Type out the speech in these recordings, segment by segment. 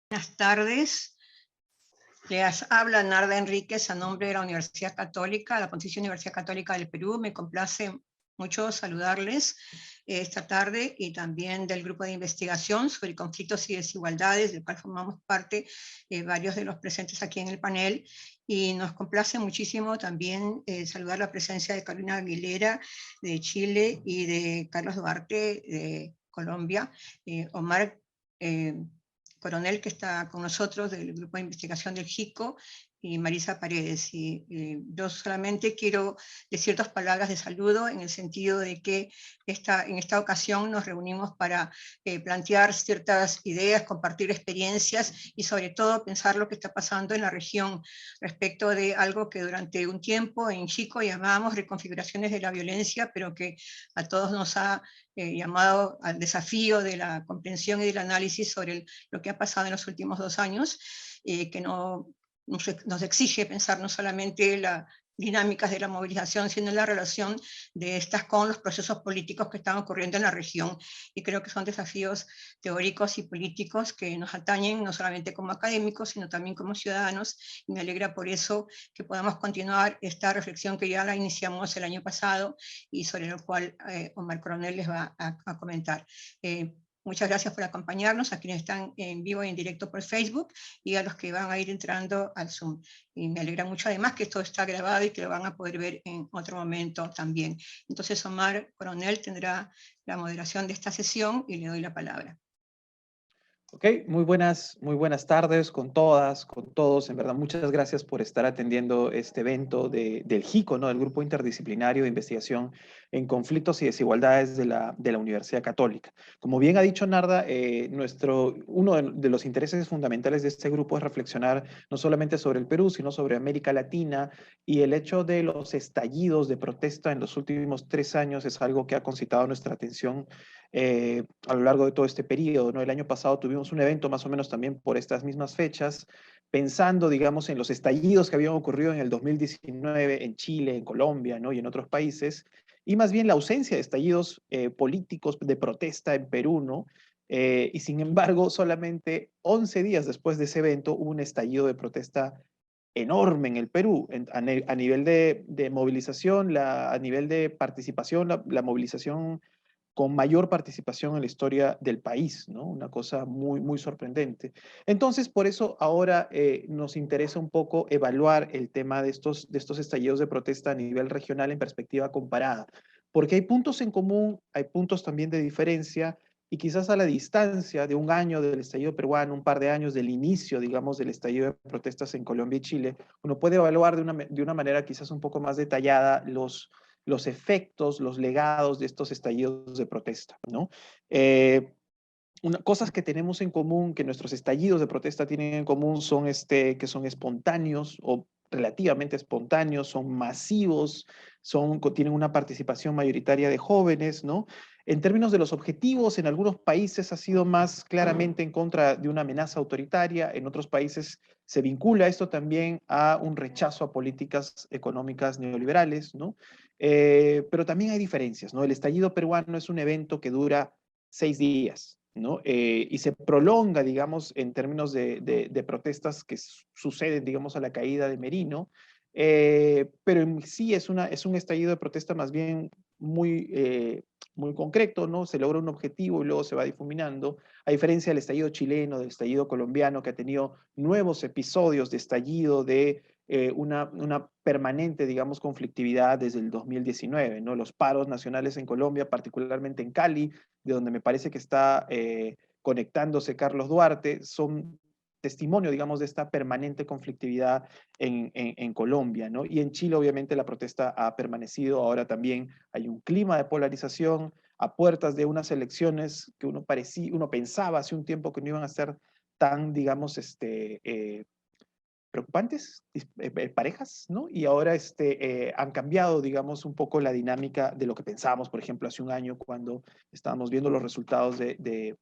Buenas tardes. Les habla Narda Enríquez a nombre de la Universidad Católica, la Pontificia Universidad Católica del Perú. Me complace mucho saludarles esta tarde y también del grupo de investigación sobre conflictos y desigualdades, del cual formamos parte varios de los presentes aquí en el panel. Y nos complace muchísimo también saludar la presencia de Carolina Aguilera de Chile y de Carlos Duarte de Colombia, Omar Coronel, que está con nosotros del grupo de investigación del JICO, y Marisa Paredes. Yo solamente quiero decir dos palabras de saludo en el sentido de que en esta ocasión nos reunimos para plantear ciertas ideas, compartir experiencias y sobre todo pensar lo que está pasando en la región respecto de algo que durante un tiempo en JICO llamábamos reconfiguraciones de la violencia, pero que a todos nos ha llamado al desafío de la comprensión y del análisis sobre lo que ha pasado en los últimos 2 años, que nos exige pensar no solamente las dinámicas de la movilización, sino la relación de estas con los procesos políticos que están ocurriendo en la región. Y creo que son desafíos teóricos y políticos que nos atañen no solamente como académicos, sino también como ciudadanos. Y me alegra por eso que podamos continuar esta reflexión que ya la iniciamos el año pasado y sobre lo cual Omar Coronel les va a comentar. Muchas gracias por acompañarnos, a quienes están en vivo y en directo por Facebook y a los que van a ir entrando al Zoom. Y me alegra mucho además que esto está grabado y que lo van a poder ver en otro momento también. Entonces Omar Coronel tendrá la moderación de esta sesión y le doy la palabra. Ok, muy buenas tardes con todas, con todos. En verdad, muchas gracias por estar atendiendo este evento del JICO, ¿no? Del Grupo Interdisciplinario de Investigación en Conflictos y Desigualdades de la Universidad Católica. Como bien ha dicho Narda, uno de los intereses fundamentales de este grupo es reflexionar no solamente sobre el Perú, sino sobre América Latina, y el hecho de los estallidos de protesta en los últimos 3 años es algo que ha concitado nuestra atención a lo largo de todo este periodo, ¿no? El año pasado tuvimos un evento más o menos también por estas mismas fechas, pensando, digamos, en los estallidos que habían ocurrido en el 2019 en Chile, en Colombia, ¿no? Y en otros países, y más bien la ausencia de estallidos políticos de protesta en Perú, ¿no? Y sin embargo, solamente 11 días después de ese evento hubo un estallido de protesta enorme en el Perú, a nivel de movilización, a nivel de participación, la movilización con mayor participación en la historia del país, ¿no? Una cosa muy sorprendente. Entonces, por eso ahora nos interesa un poco evaluar el tema de estos estallidos de protesta a nivel regional en perspectiva comparada, porque hay puntos en común, hay puntos también de diferencia, y quizás a la distancia de un año del estallido peruano, un par de años del inicio, digamos, del estallido de protestas en Colombia y Chile, uno puede evaluar de una manera quizás un poco más detallada los efectos, los legados de estos estallidos de protesta, ¿no? Cosas que tenemos en común, que nuestros estallidos de protesta tienen en común, son que son espontáneos o relativamente espontáneos, son masivos, tienen una participación mayoritaria de jóvenes, ¿no? En términos de los objetivos, en algunos países ha sido más claramente en contra de una amenaza autoritaria, en otros países se vincula esto también a un rechazo a políticas económicas neoliberales, ¿no? Pero también hay diferencias, ¿no? El estallido peruano es un evento que dura 6 días, ¿no? Y se prolonga, digamos, en términos de protestas que suceden, digamos, a la caída de Merino, pero en sí es un estallido de protesta más bien muy concreto, ¿no? Se logra un objetivo y luego se va difuminando, a diferencia del estallido chileno, del estallido colombiano, que ha tenido nuevos episodios de estallido de una permanente, digamos, conflictividad desde el 2019, ¿no? Los paros nacionales en Colombia, particularmente en Cali, de donde me parece que está conectándose Carlos Duarte, son testimonio, digamos, de esta permanente conflictividad en Colombia, ¿no? Y en Chile, obviamente, la protesta ha permanecido. Ahora también hay un clima de polarización a puertas de unas elecciones que uno pensaba hace un tiempo que no iban a ser tan, digamos, preocupantes, parejas, ¿no? Y ahora han cambiado, digamos, un poco la dinámica de lo que pensábamos, por ejemplo, hace un año cuando estábamos viendo los resultados del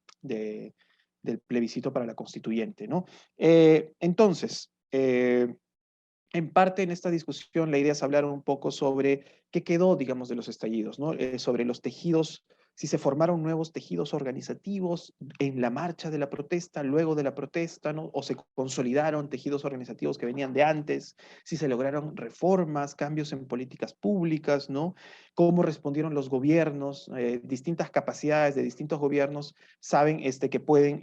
plebiscito para la constituyente, ¿no? Entonces, en parte en esta discusión la idea es hablar un poco sobre qué quedó, digamos, de los estallidos, ¿no? Sobre los tejidos si se formaron nuevos tejidos organizativos en la marcha de la protesta, luego de la protesta, ¿no? O se consolidaron tejidos organizativos que venían de antes, si se lograron reformas, cambios en políticas públicas, ¿no? Cómo respondieron los gobiernos, distintas capacidades de distintos gobiernos saben que pueden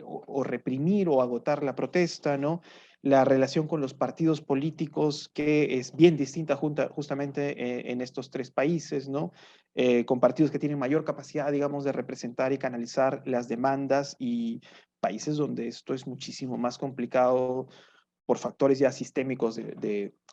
o reprimir o agotar la protesta, ¿no? La relación con los partidos políticos, que es bien distinta justamente en estos tres países, ¿no? Con partidos que tienen mayor capacidad, digamos, de representar y canalizar las demandas, y países donde esto es muchísimo más complicado por factores ya sistémicos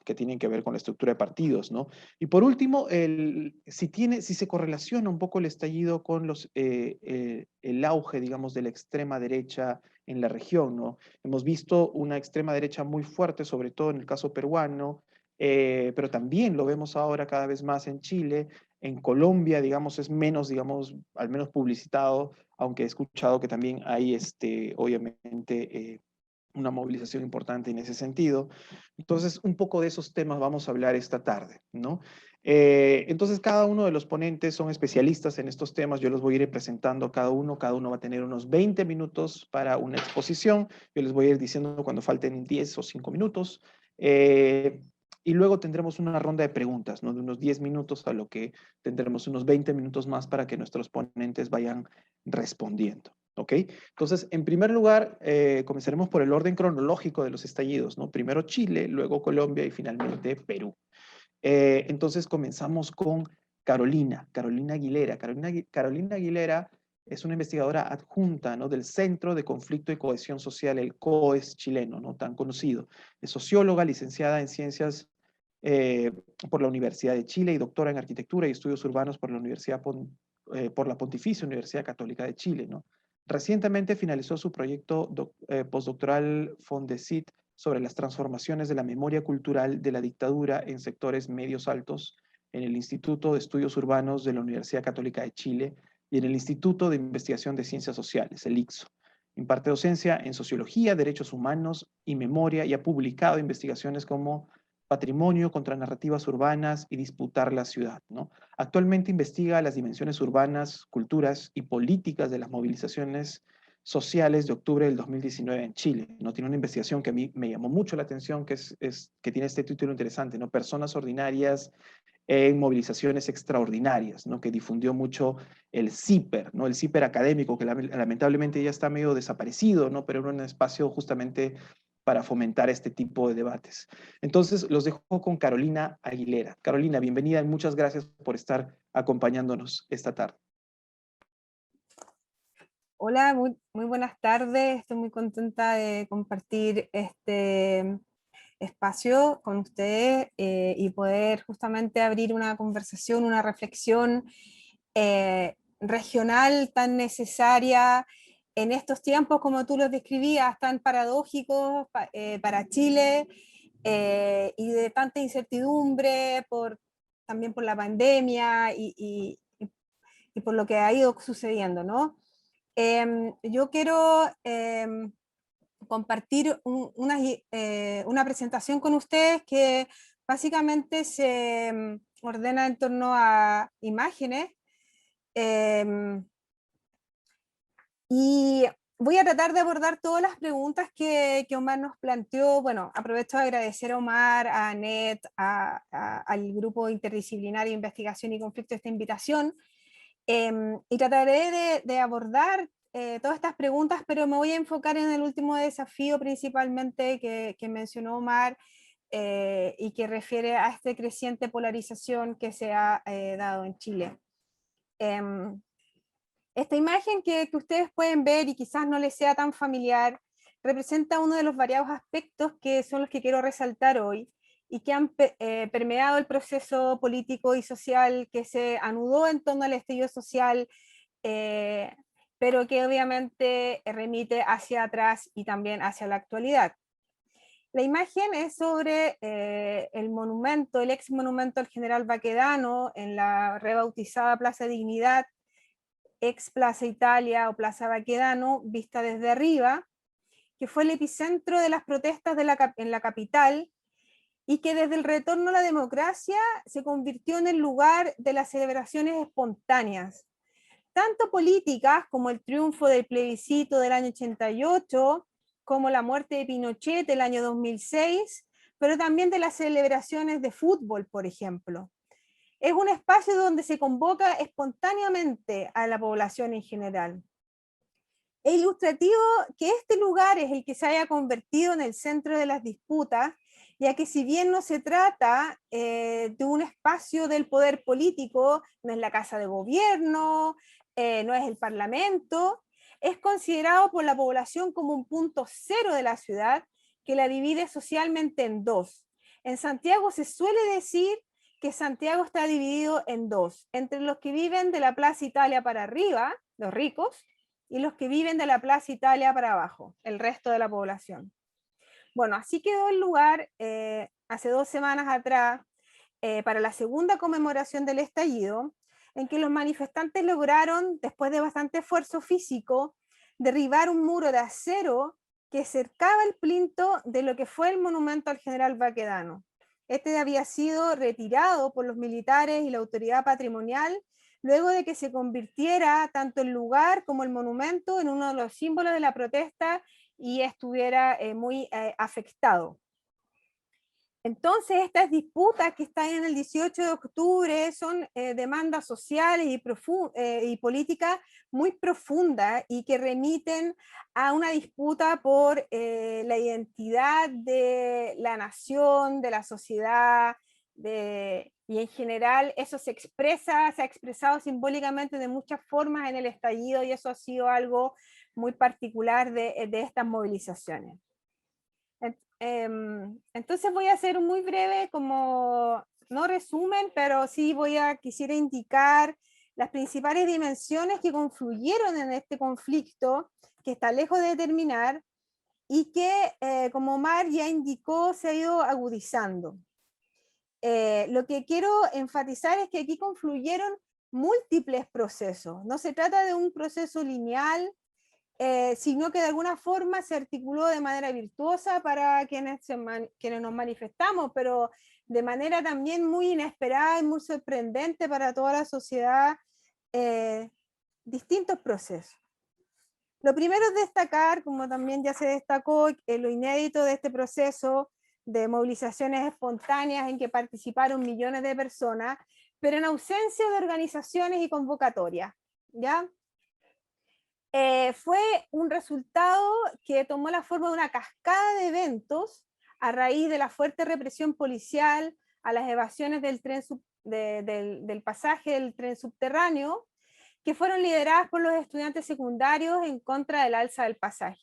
que tienen que ver con la estructura de partidos, ¿no? Y por último, si se correlaciona un poco el estallido con el auge, digamos, de la extrema derecha en la región, ¿no? Hemos visto una extrema derecha muy fuerte, sobre todo en el caso peruano, pero también lo vemos ahora cada vez más en Chile. En Colombia, digamos, es menos, digamos, al menos publicitado, aunque he escuchado que también hay, obviamente, una movilización importante en ese sentido. Entonces, un poco de esos temas vamos a hablar esta tarde, ¿no? Entonces, cada uno de los ponentes son especialistas en estos temas. Yo los voy a ir presentando cada uno va a tener unos 20 minutos para una exposición. Yo les voy a ir diciendo cuando falten 10 o 5 minutos. Y luego tendremos una ronda de preguntas, ¿no? De unos 10 minutos, a lo que tendremos unos 20 minutos más para que nuestros ponentes vayan respondiendo. ¿Ok? Entonces, en primer lugar, comenzaremos por el orden cronológico de los estallidos, ¿no? Primero Chile, luego Colombia y finalmente Perú. Entonces, comenzamos con Carolina Aguilera. Carolina Aguilera es una investigadora adjunta, ¿no? Del Centro de Conflicto y Cohesión Social, el COES chileno, ¿no? Tan conocido. Es socióloga, licenciada en Ciencias por la Universidad de Chile y doctora en Arquitectura y Estudios Urbanos por por la Pontificia Universidad Católica de Chile, ¿no? Recientemente finalizó su proyecto postdoctoral Fondesit sobre las transformaciones de la memoria cultural de la dictadura en sectores medios altos en el Instituto de Estudios Urbanos de la Universidad Católica de Chile y en el Instituto de Investigación de Ciencias Sociales, el ICSO. Imparte docencia en sociología, derechos humanos y memoria, y ha publicado investigaciones como Patrimonio contra narrativas urbanas y Disputar la ciudad, ¿no? Actualmente investiga las dimensiones urbanas, culturas y políticas de las movilizaciones sociales de octubre del 2019 en Chile, ¿no? Tiene una investigación que a mí me llamó mucho la atención, que tiene este título interesante, ¿no? Personas ordinarias en movilizaciones extraordinarias, ¿no? Que difundió mucho el CIPER, ¿no? El CIPER académico, que lamentablemente ya está medio desaparecido, ¿no? Pero era un espacio justamente para fomentar este tipo de debates. Entonces, los dejo con Carolina Aguilera. Carolina, bienvenida y muchas gracias por estar acompañándonos esta tarde. Hola, muy buenas tardes. Estoy muy contenta de compartir este espacio con ustedes y poder justamente abrir una conversación, una reflexión regional tan necesaria en estos tiempos, como tú los describías, tan paradójicos para Chile y de tanta incertidumbre también por la pandemia y por lo que ha ido sucediendo, ¿no? Yo quiero compartir una presentación con ustedes que básicamente se ordena en torno a imágenes y voy a tratar de abordar todas las preguntas que Omar nos planteó. Bueno, aprovecho de agradecer a Omar, a Anet, al Grupo Interdisciplinario de Investigación y Conflicto esta invitación. Y trataré de abordar todas estas preguntas, pero me voy a enfocar en el último desafío principalmente que mencionó Omar y que refiere a esta creciente polarización que se ha dado en Chile. Esta imagen que ustedes pueden ver y quizás no les sea tan familiar, representa uno de los variados aspectos que son los que quiero resaltar hoy y que han permeado el proceso político y social que se anudó en torno al estallido social, pero que obviamente remite hacia atrás y también hacia la actualidad. La imagen es sobre el monumento, el ex monumento al general Baquedano en la rebautizada Plaza Dignidad, ex Plaza Italia o Plaza Baquedano, vista desde arriba, que fue el epicentro de las protestas en la capital y que desde el retorno a la democracia se convirtió en el lugar de las celebraciones espontáneas, tanto políticas como el triunfo del plebiscito del año 88, como la muerte de Pinochet del año 2006, pero también de las celebraciones de fútbol, por ejemplo. Es un espacio donde se convoca espontáneamente a la población en general. Es ilustrativo que este lugar es el que se haya convertido en el centro de las disputas, ya que si bien no se trata de un espacio del poder político, no es la casa de gobierno, no es el parlamento, es considerado por la población como un punto cero de la ciudad que la divide socialmente en dos. En Santiago se suele decir que Santiago está dividido en dos, entre los que viven de la Plaza Italia para arriba, los ricos, y los que viven de la Plaza Italia para abajo, el resto de la población. Bueno, así quedó el lugar hace 2 semanas atrás para la segunda conmemoración del estallido, en que los manifestantes lograron, después de bastante esfuerzo físico, derribar un muro de acero que cercaba el plinto de lo que fue el monumento al general Baquedano. Este había sido retirado por los militares y la autoridad patrimonial luego de que se convirtiera tanto el lugar como el monumento en uno de los símbolos de la protesta y estuviera muy afectado. Entonces, estas disputas que están en el 18 de octubre son demandas sociales y políticas muy profundas y que remiten a una disputa por la identidad de la nación, de la sociedad, y en general eso se ha expresado simbólicamente de muchas formas en el estallido, y eso ha sido algo muy particular de estas movilizaciones. Entonces voy a hacer un muy breve, como no resumen, pero sí quisiera indicar las principales dimensiones que confluyeron en este conflicto, que está lejos de terminar, y que, como Mar ya indicó, se ha ido agudizando. Lo que quiero enfatizar es que aquí confluyeron múltiples procesos. No se trata de un proceso lineal, sino que de alguna forma se articuló de manera virtuosa para quienes nos manifestamos, pero de manera también muy inesperada y muy sorprendente para toda la sociedad, distintos procesos. Lo primero es destacar, como también ya se destacó, lo inédito de este proceso de movilizaciones espontáneas en que participaron millones de personas, pero en ausencia de organizaciones y convocatorias, ¿ya? Fue un resultado que tomó la forma de una cascada de eventos a raíz de la fuerte represión policial a las evasiones del pasaje del tren subterráneo, que fueron lideradas por los estudiantes secundarios en contra del alza del pasaje.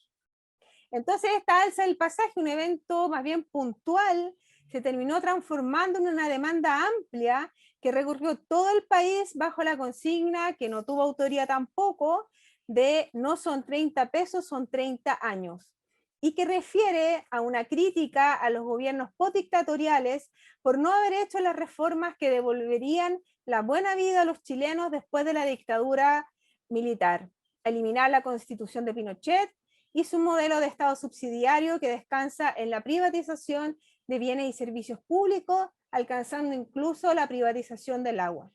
Entonces esta alza del pasaje, un evento más bien puntual, se terminó transformando en una demanda amplia que recorrió todo el país bajo la consigna, que no tuvo autoría tampoco, de no son 30 pesos, son 30 años, y que refiere a una crítica a los gobiernos postdictatoriales por no haber hecho las reformas que devolverían la buena vida a los chilenos después de la dictadura militar, eliminar la constitución de Pinochet y su modelo de Estado subsidiario que descansa en la privatización de bienes y servicios públicos, alcanzando incluso la privatización del agua.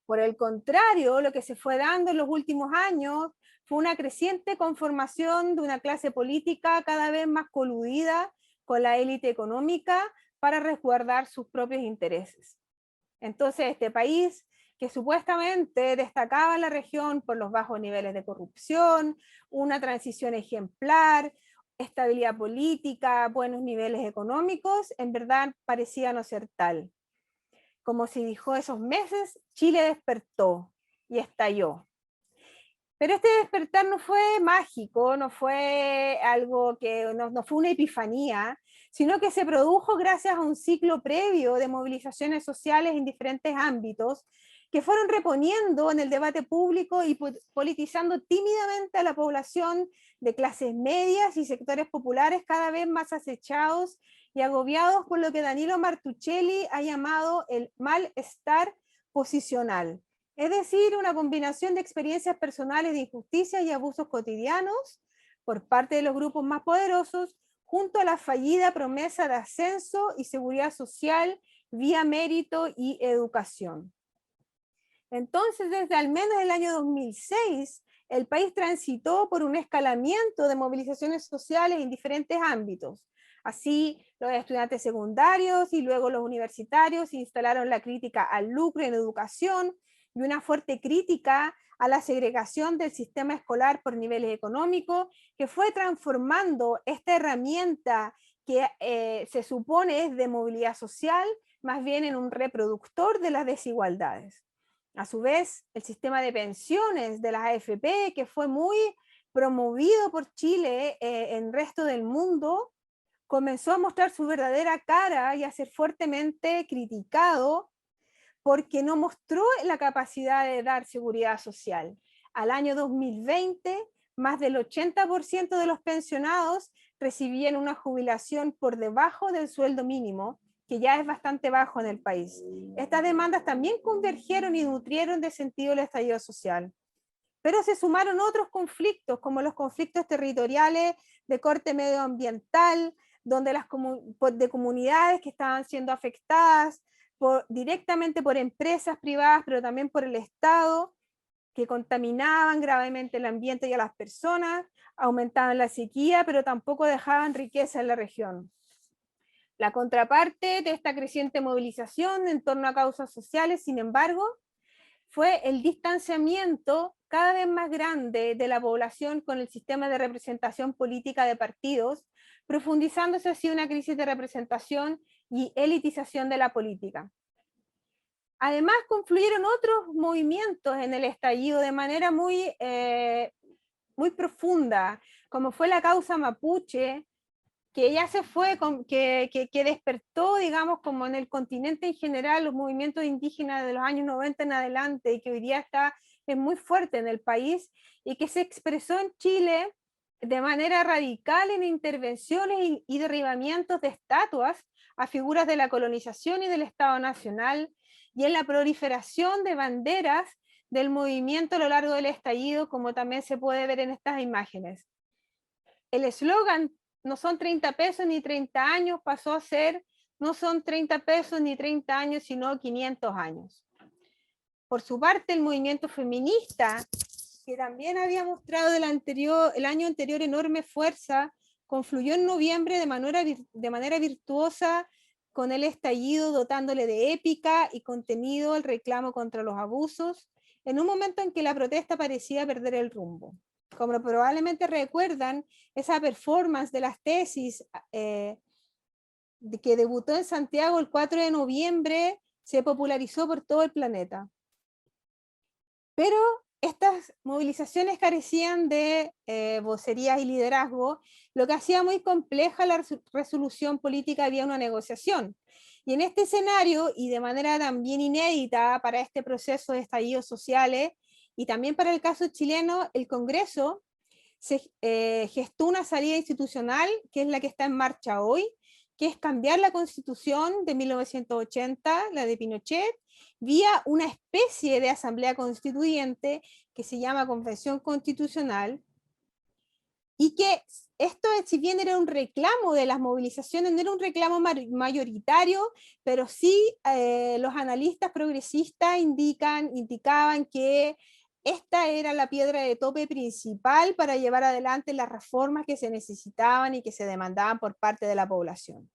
Por el contrario, lo que se fue dando en los últimos años fue una creciente conformación de una clase política cada vez más coludida con la élite económica para resguardar sus propios intereses. Entonces, este país, que supuestamente destacaba en la región por los bajos niveles de corrupción, una transición ejemplar, estabilidad política, buenos niveles económicos, en verdad parecía no ser tal. Como se dijo esos meses, Chile despertó y estalló. Pero este despertar no fue mágico, no fue algo que no fue una epifanía, sino que se produjo gracias a un ciclo previo de movilizaciones sociales en diferentes ámbitos que fueron reponiendo en el debate público y politizando tímidamente a la población de clases medias y sectores populares cada vez más acechados y agobiados por lo que Danilo Martuchelli ha llamado el malestar posicional. Es decir, una combinación de experiencias personales de injusticias y abusos cotidianos por parte de los grupos más poderosos, junto a la fallida promesa de ascenso y seguridad social vía mérito y educación. Entonces, desde al menos el año 2006, el país transitó por un escalamiento de movilizaciones sociales en diferentes ámbitos. Así, los estudiantes secundarios y luego los universitarios instalaron la crítica al lucro en educación y una fuerte crítica a la segregación del sistema escolar por niveles económicos, que fue transformando esta herramienta que se supone es de movilidad social, más bien en un reproductor de las desigualdades. A su vez, el sistema de pensiones de las AFP, que fue muy promovido por Chile en el resto del mundo, comenzó a mostrar su verdadera cara y a ser fuertemente criticado porque no mostró la capacidad de dar seguridad social. Al año 2020, más del 80% de los pensionados recibían una jubilación por debajo del sueldo mínimo, que ya es bastante bajo en el país. Estas demandas también convergieron y nutrieron de sentido el estallido social. Pero se sumaron otros conflictos, como los conflictos territoriales de corte medioambiental, donde de comunidades que estaban siendo afectadas directamente por empresas privadas, pero también por el Estado, que contaminaban gravemente el ambiente y a las personas, aumentaban la sequía, pero tampoco dejaban riqueza en la región. La contraparte de esta creciente movilización en torno a causas sociales, sin embargo, fue el distanciamiento cada vez más grande de la población con el sistema de representación política de partidos, profundizándose así una crisis de representación y elitización de la política. Además, confluyeron otros movimientos en el estallido de manera muy profunda, como fue la causa mapuche, que ya se fue, que despertó, digamos, como en el continente en general, los movimientos indígenas de los años 90 en adelante, y que hoy día es muy fuerte en el país, y que se expresó en Chile de manera radical en intervenciones y derribamientos de estatuas a figuras de la colonización y del Estado Nacional, y en la proliferación de banderas del movimiento a lo largo del estallido, como también se puede ver en estas imágenes. El eslogan "no son 30 pesos ni 30 años" pasó a ser "no son 30 pesos ni 30 años, sino 500 años". Por su parte, el movimiento feminista, que también había mostrado el año anterior enorme fuerza, confluyó en noviembre de manera virtuosa con el estallido, dotándole de épica y contenido el reclamo contra los abusos, en un momento en que la protesta parecía perder el rumbo. Como probablemente recuerdan, esa performance de las tesis que debutó en Santiago el 4 de noviembre se popularizó por todo el planeta. Pero estas movilizaciones carecían de vocerías y liderazgo, lo que hacía muy compleja la resolución política vía una negociación. Y en este escenario, y de manera también inédita para este proceso de estallidos sociales, y también para el caso chileno, el Congreso gestó una salida institucional, que es la que está en marcha hoy, que es cambiar la Constitución de 1980, la de Pinochet, vía una especie de asamblea constituyente que se llama Convención Constitucional, y que esto, si bien era un reclamo de las movilizaciones, no era un reclamo mayoritario, pero sí los analistas progresistas indicaban que esta era la piedra de tope principal para llevar adelante las reformas que se necesitaban y que se demandaban por parte de la población.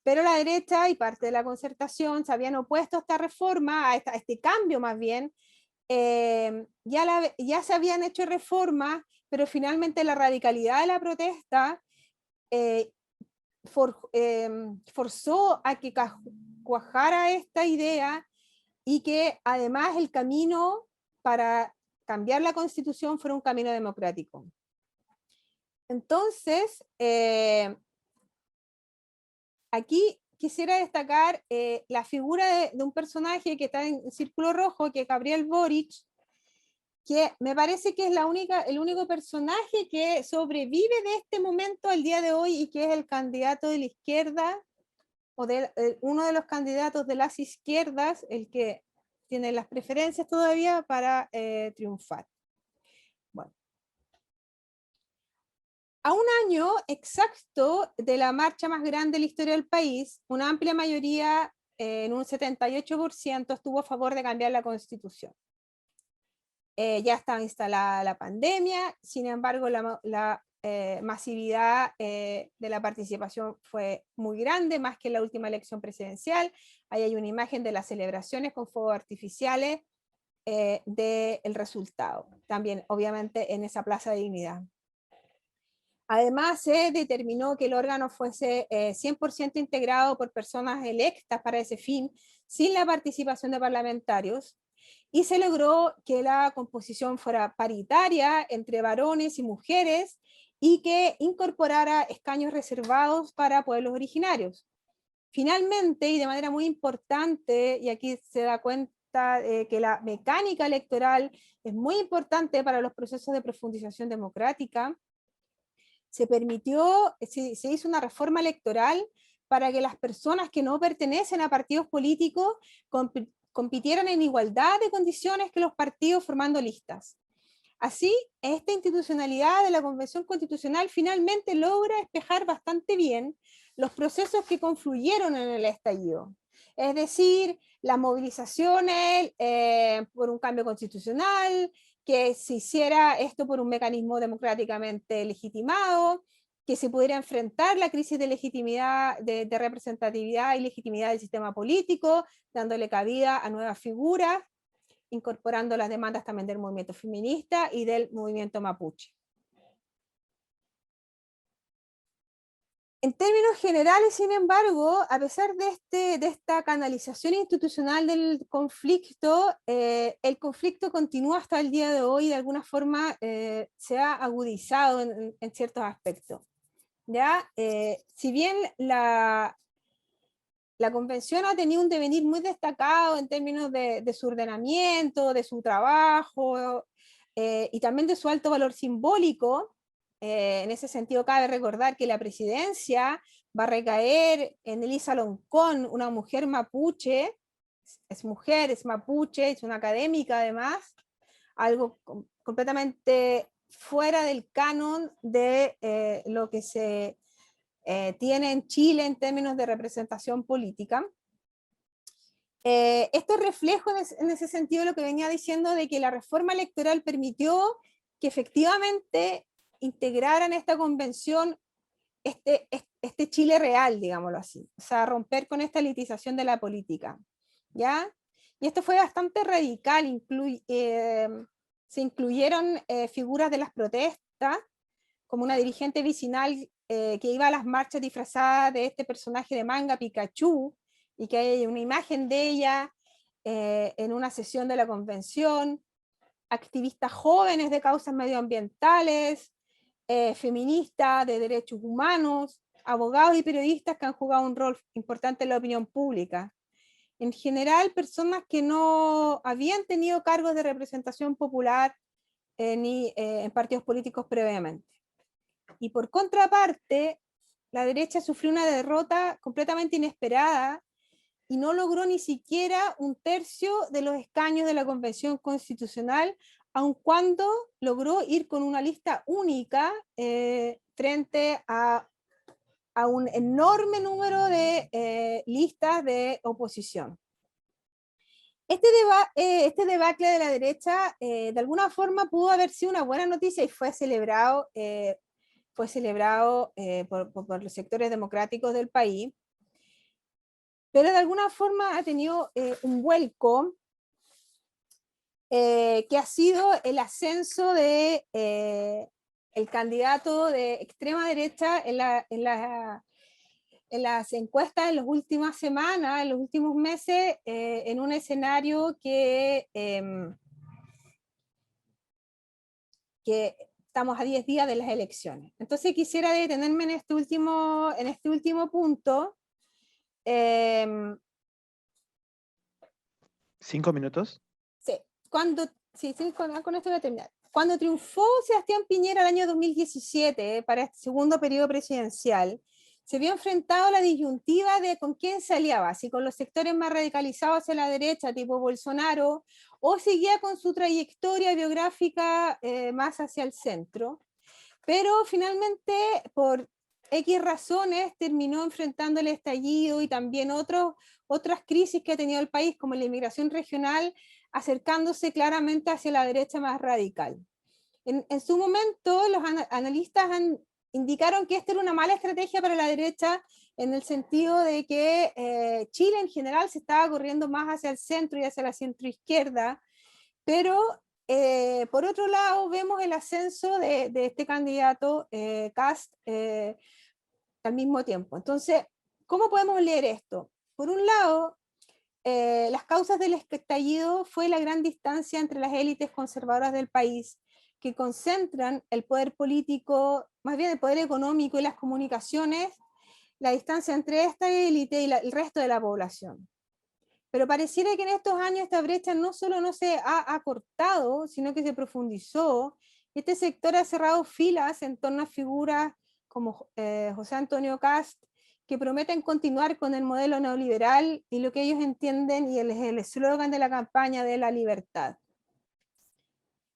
Pero la derecha y parte de la concertación se habían opuesto a esta reforma, a este cambio más bien. Ya se habían hecho reformas, pero finalmente la radicalidad de la protesta forzó a que cuajara esta idea, y que además el camino para cambiar la Constitución fuera un camino democrático. Entonces, aquí quisiera destacar la figura de un personaje que está en círculo rojo, que es Gabriel Boric, que me parece que es el único personaje que sobrevive de este momento al día de hoy, y que es el candidato de la izquierda, o uno de los candidatos de las izquierdas, el que tiene las preferencias todavía para triunfar. Bueno. A un año exacto de la marcha más grande de la historia del país, una amplia mayoría en un 78% estuvo a favor de cambiar la Constitución. Ya estaba instalada la pandemia, sin embargo la masividad de la participación fue muy grande, más que en la última elección presidencial. Ahí hay una imagen de las celebraciones con fuegos artificiales del resultado, también obviamente en esa Plaza de Dignidad. Además, se determinó que el órgano fuese 100% integrado por personas electas para ese fin, sin la participación de parlamentarios, y se logró que la composición fuera paritaria entre varones y mujeres y que incorporara escaños reservados para pueblos originarios. Finalmente, y de manera muy importante, y aquí se da cuenta que la mecánica electoral es muy importante para los procesos de profundización democrática, se hizo una reforma electoral para que las personas que no pertenecen a partidos políticos compitieran en igualdad de condiciones que los partidos formando listas. Así, esta institucionalidad de la Convención Constitucional finalmente logra despejar bastante bien los procesos que confluyeron en el estallido. Es decir, las movilizaciones por un cambio constitucional, que se hiciera esto por un mecanismo democráticamente legitimado, que se pudiera enfrentar la crisis de legitimidad, de representatividad y legitimidad del sistema político, dándole cabida a nuevas figuras, incorporando las demandas también del movimiento feminista y del movimiento mapuche. En términos generales, sin embargo, a pesar de esta canalización institucional del conflicto, el conflicto continúa hasta el día de hoy y de alguna forma se ha agudizado en ciertos aspectos. ¿Ya? Si bien la convención ha tenido un devenir muy destacado en términos de su ordenamiento, de su trabajo y también de su alto valor simbólico, en ese sentido cabe recordar que la presidencia va a recaer en Elisa Loncón, una mujer mapuche, es mujer, es mapuche, es una académica además, algo completamente fuera del canon de lo que se tiene en Chile en términos de representación política. Esto reflejo en ese sentido lo que venía diciendo de que la reforma electoral permitió que efectivamente integraran esta convención este Chile real, digámoslo así, o sea, romper con esta elitización de la política, ¿ya? Y esto fue bastante radical, se incluyeron figuras de las protestas, como una dirigente vecinal que iba a las marchas disfrazada de este personaje de manga, Pikachu, y que hay una imagen de ella en una sesión de la convención, activistas jóvenes de causas medioambientales, feministas de derechos humanos, abogados y periodistas que han jugado un rol importante en la opinión pública. En general, personas que no habían tenido cargos de representación popular ni en partidos políticos previamente. Y por contraparte, la derecha sufrió una derrota completamente inesperada y no logró ni siquiera 1/3 de los escaños de la Convención Constitucional, aun cuando logró ir con una lista única frente a un enorme número de listas de oposición. Este debacle de la derecha de alguna forma pudo haber sido una buena noticia y fue celebrado por los sectores democráticos del país, pero de alguna forma ha tenido un vuelco que ha sido el ascenso de el candidato de extrema derecha en las encuestas en las últimas semanas, en los últimos meses, en un escenario que estamos a 10 días de las elecciones. Entonces quisiera detenerme en este último punto. 5 minutos. Sí, con esto voy a terminar. Cuando triunfó Sebastián Piñera el año 2017 para este segundo periodo presidencial, se vio enfrentado a la disyuntiva de con quién se aliaba, si con los sectores más radicalizados hacia la derecha, tipo Bolsonaro, o seguía con su trayectoria biográfica más hacia el centro. Pero finalmente, por X razones terminó enfrentando el estallido y también otras crisis que ha tenido el país, como la inmigración regional, acercándose claramente hacia la derecha más radical. En su momento, los analistas indicaron que esta era una mala estrategia para la derecha, en el sentido de que Chile en general se estaba corriendo más hacia el centro y hacia la centroizquierda, pero por otro lado vemos el ascenso de este candidato Kast al mismo tiempo. Entonces, ¿cómo podemos leer esto? Por un lado, las causas del estallido fue la gran distancia entre las élites conservadoras del país, que concentran el poder político, más bien el poder económico y las comunicaciones, la distancia entre esta élite y el resto de la población. Pero pareciera que en estos años esta brecha no solo no se ha acortado, sino que se profundizó. Este sector ha cerrado filas en torno a figuras como José Antonio Kast, que prometen continuar con el modelo neoliberal y lo que ellos entienden y el eslogan de la campaña de la libertad.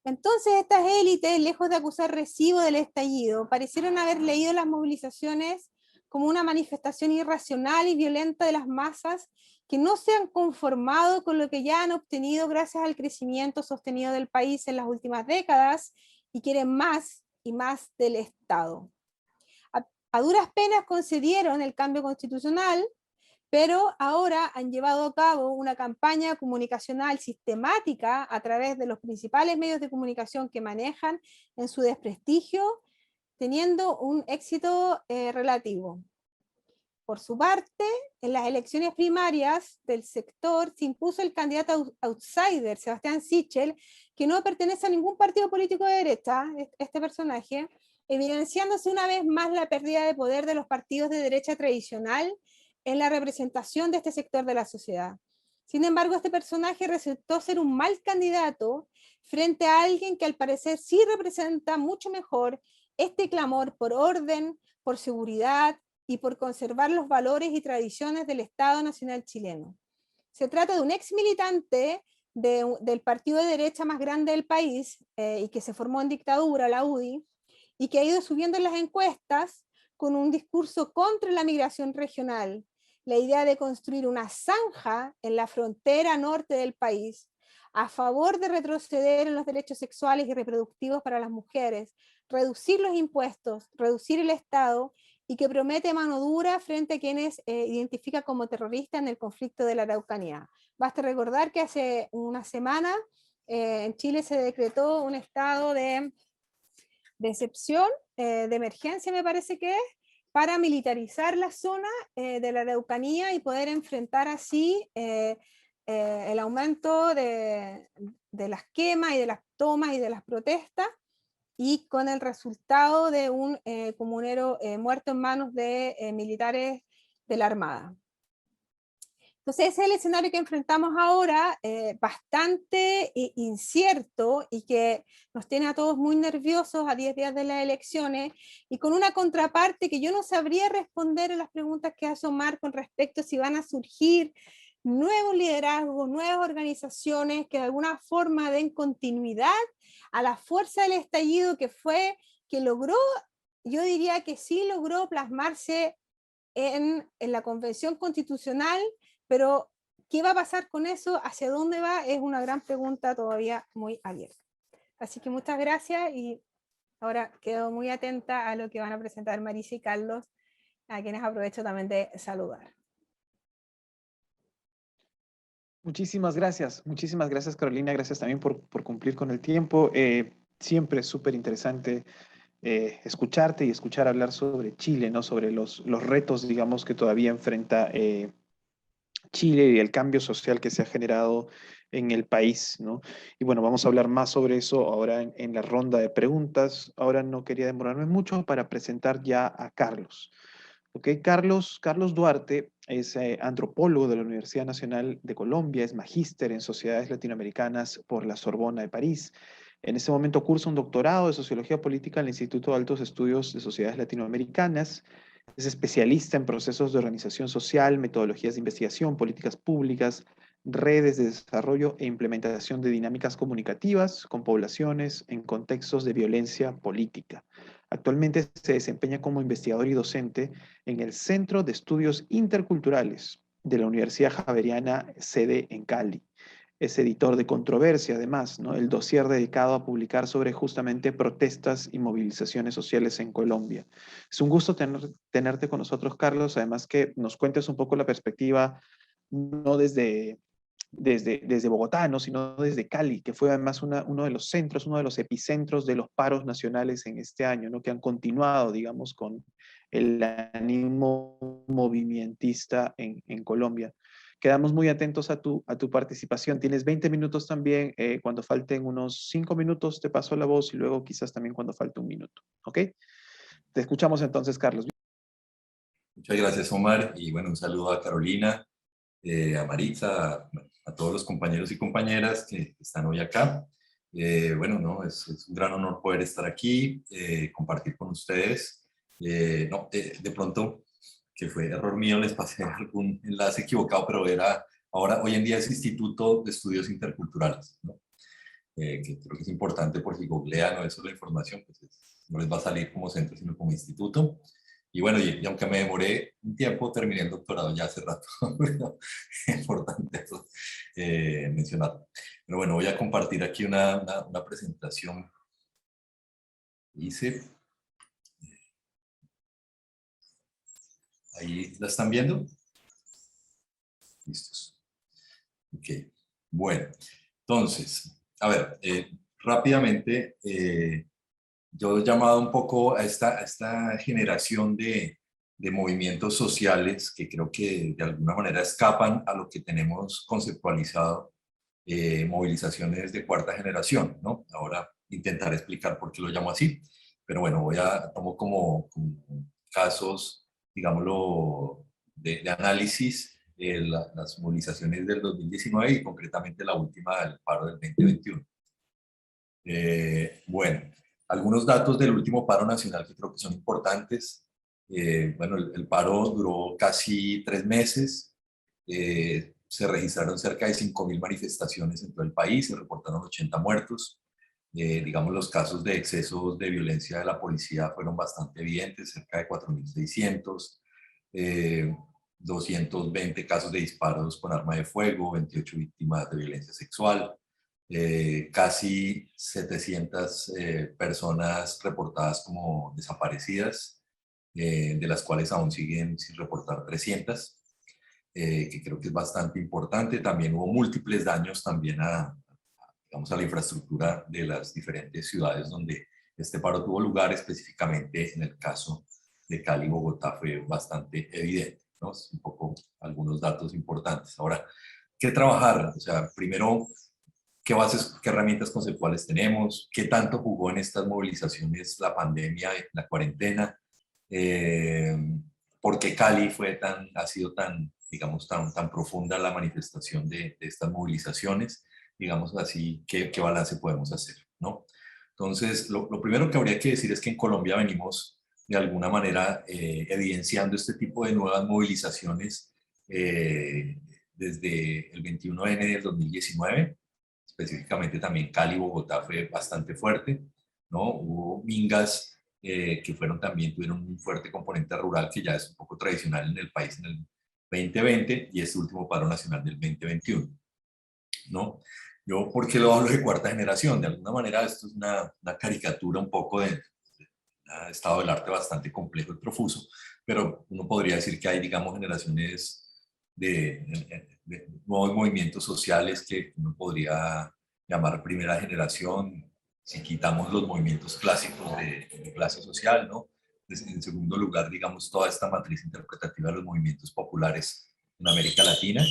Entonces estas élites, lejos de acusar recibo del estallido, parecieron haber leído las movilizaciones como una manifestación irracional y violenta de las masas que no se han conformado con lo que ya han obtenido gracias al crecimiento sostenido del país en las últimas décadas y quieren más y más del Estado. A duras penas concedieron el cambio constitucional, pero ahora han llevado a cabo una campaña comunicacional sistemática a través de los principales medios de comunicación que manejan en su desprestigio, teniendo un éxito relativo. Por su parte, en las elecciones primarias del sector se impuso el candidato outsider, Sebastián Sichel, que no pertenece a ningún partido político de derecha, este personaje, evidenciándose una vez más la pérdida de poder de los partidos de derecha tradicional en la representación de este sector de la sociedad. Sin embargo, este personaje resultó ser un mal candidato frente a alguien que al parecer sí representa mucho mejor este clamor por orden, por seguridad y por conservar los valores y tradiciones del Estado Nacional chileno. Se trata de un ex militante del partido de derecha más grande del país y que se formó en dictadura, la UDI, y que ha ido subiendo en las encuestas con un discurso contra la migración regional, la idea de construir una zanja en la frontera norte del país, a favor de retroceder en los derechos sexuales y reproductivos para las mujeres, reducir los impuestos, reducir el Estado, y que promete mano dura frente a quienes identifica como terroristas en el conflicto de la Araucanía. Basta recordar que hace una semana en Chile se decretó un estado de excepción, de emergencia me parece que es, para militarizar la zona de la Araucanía y poder enfrentar así el aumento de las quemas y de las tomas y de las protestas, y con el resultado de un comunero muerto en manos de militares de la Armada. Entonces ese es el escenario que enfrentamos ahora, bastante incierto y que nos tiene a todos muy nerviosos a 10 días de las elecciones, y con una contraparte que yo no sabría responder a las preguntas que hace Omar con respecto a si van a surgir nuevos liderazgos, nuevas organizaciones que de alguna forma den continuidad a la fuerza del estallido que logró, yo diría que sí logró plasmarse en la Convención Constitucional, pero ¿qué va a pasar con eso? ¿Hacia dónde va? Es una gran pregunta todavía muy abierta. Así que muchas gracias y ahora quedo muy atenta a lo que van a presentar Marisa y Carlos, a quienes aprovecho también de saludar. Muchísimas gracias Carolina, gracias también por cumplir con el tiempo. Siempre es súper interesante escucharte y escuchar hablar sobre Chile, ¿no? Sobre los retos, digamos, que todavía enfrenta Chile y el cambio social que se ha generado en el país, ¿no? Y bueno, vamos a hablar más sobre eso ahora en la ronda de preguntas. Ahora no quería demorarme mucho para presentar ya a Carlos. ¿Ok? Carlos Duarte es antropólogo de la Universidad Nacional de Colombia, es magíster en sociedades latinoamericanas por la Sorbona de París. En este momento cursa un doctorado de Sociología Política en el Instituto de Altos Estudios de Sociedades Latinoamericanas. Es especialista en procesos de organización social, metodologías de investigación, políticas públicas, redes de desarrollo e implementación de dinámicas comunicativas con poblaciones en contextos de violencia política. Actualmente se desempeña como investigador y docente en el Centro de Estudios Interculturales de la Universidad Javeriana, sede en Cali. Es editor de Controversia, además, ¿no? El dossier dedicado a publicar sobre justamente protestas y movilizaciones sociales en Colombia. Es un gusto tenerte con nosotros, Carlos, además que nos cuentes un poco la perspectiva, no desde Bogotá, ¿no? Sino desde Cali, que fue además uno de los centros, uno de los epicentros de los paros nacionales en este año, ¿no? Que han continuado, digamos, con el ánimo movimentista en Colombia. Quedamos muy atentos a tu participación. Tienes 20 minutos también. Cuando falten unos 5 minutos te paso la voz y luego quizás también cuando falte un minuto. ¿Ok? Te escuchamos entonces, Carlos. Muchas gracias, Omar. Y bueno, un saludo a Carolina, a Maritza, a todos los compañeros y compañeras que están hoy acá. Bueno, no, es un gran honor poder estar aquí, compartir con ustedes. De pronto, que fue error mío, les pasé algún enlace equivocado, pero hoy en día es Instituto de Estudios Interculturales, ¿no? Que creo que es importante por si googlean o eso la información, pues no les va a salir como centro, sino como instituto. Y bueno, y aunque me demoré un tiempo, terminé el doctorado ya hace rato. Es importante eso, mencionar. Pero bueno, voy a compartir aquí una presentación. Hice. ¿Ahí la están viendo? Listos. Ok. Bueno, entonces, a ver, rápidamente, yo he llamado un poco a esta generación de movimientos sociales que creo que de alguna manera escapan a lo que tenemos conceptualizado, movilizaciones de cuarta generación, ¿no? Ahora intentaré explicar por qué lo llamo así, pero bueno, tomo como casos, digámoslo, de análisis las movilizaciones del 2019 y concretamente la última del paro del 2021. Bueno, algunos datos del último paro nacional que creo que son importantes. Bueno, el paro duró casi 3 meses. Se registraron cerca de 5.000 manifestaciones en todo el país, se reportaron 80 muertos. Digamos, los casos de excesos de violencia de la policía fueron bastante evidentes, cerca de 4.600. 220 casos de disparos con arma de fuego, 28 víctimas de violencia sexual. Casi 700 personas reportadas como desaparecidas, de las cuales aún siguen sin reportar 300, que creo que es bastante importante. También hubo múltiples daños también digamos, a la infraestructura de las diferentes ciudades donde este paro tuvo lugar, específicamente en el caso de Cali y Bogotá fue bastante evidente, ¿no? Es un poco algunos datos importantes. Ahora, ¿qué trabajar? O sea, primero, ¿qué bases, qué herramientas conceptuales tenemos? ¿Qué tanto jugó en estas movilizaciones la pandemia, la cuarentena? ¿Por qué Cali ha sido tan, digamos, tan profunda la manifestación de estas movilizaciones? Digamos así, ¿qué balance podemos hacer, ¿no? Entonces, lo primero que habría que decir es que en Colombia venimos de alguna manera evidenciando este tipo de nuevas movilizaciones desde el 21N del 2019. Específicamente también Cali y Bogotá fue bastante fuerte, ¿no? Hubo mingas que tuvieron un fuerte componente rural que ya es un poco tradicional en el país en el 2020 y este último paro nacional del 2021, ¿no? Yo, ¿por qué lo hablo de cuarta generación? De alguna manera esto es una caricatura un poco de estado del arte bastante complejo y profuso, pero uno podría decir que hay, digamos, generaciones de nuevos movimientos sociales que uno podría llamar primera generación, si quitamos los movimientos clásicos de clase social, ¿no? En segundo lugar, digamos, toda esta matriz interpretativa de los movimientos populares en América Latina.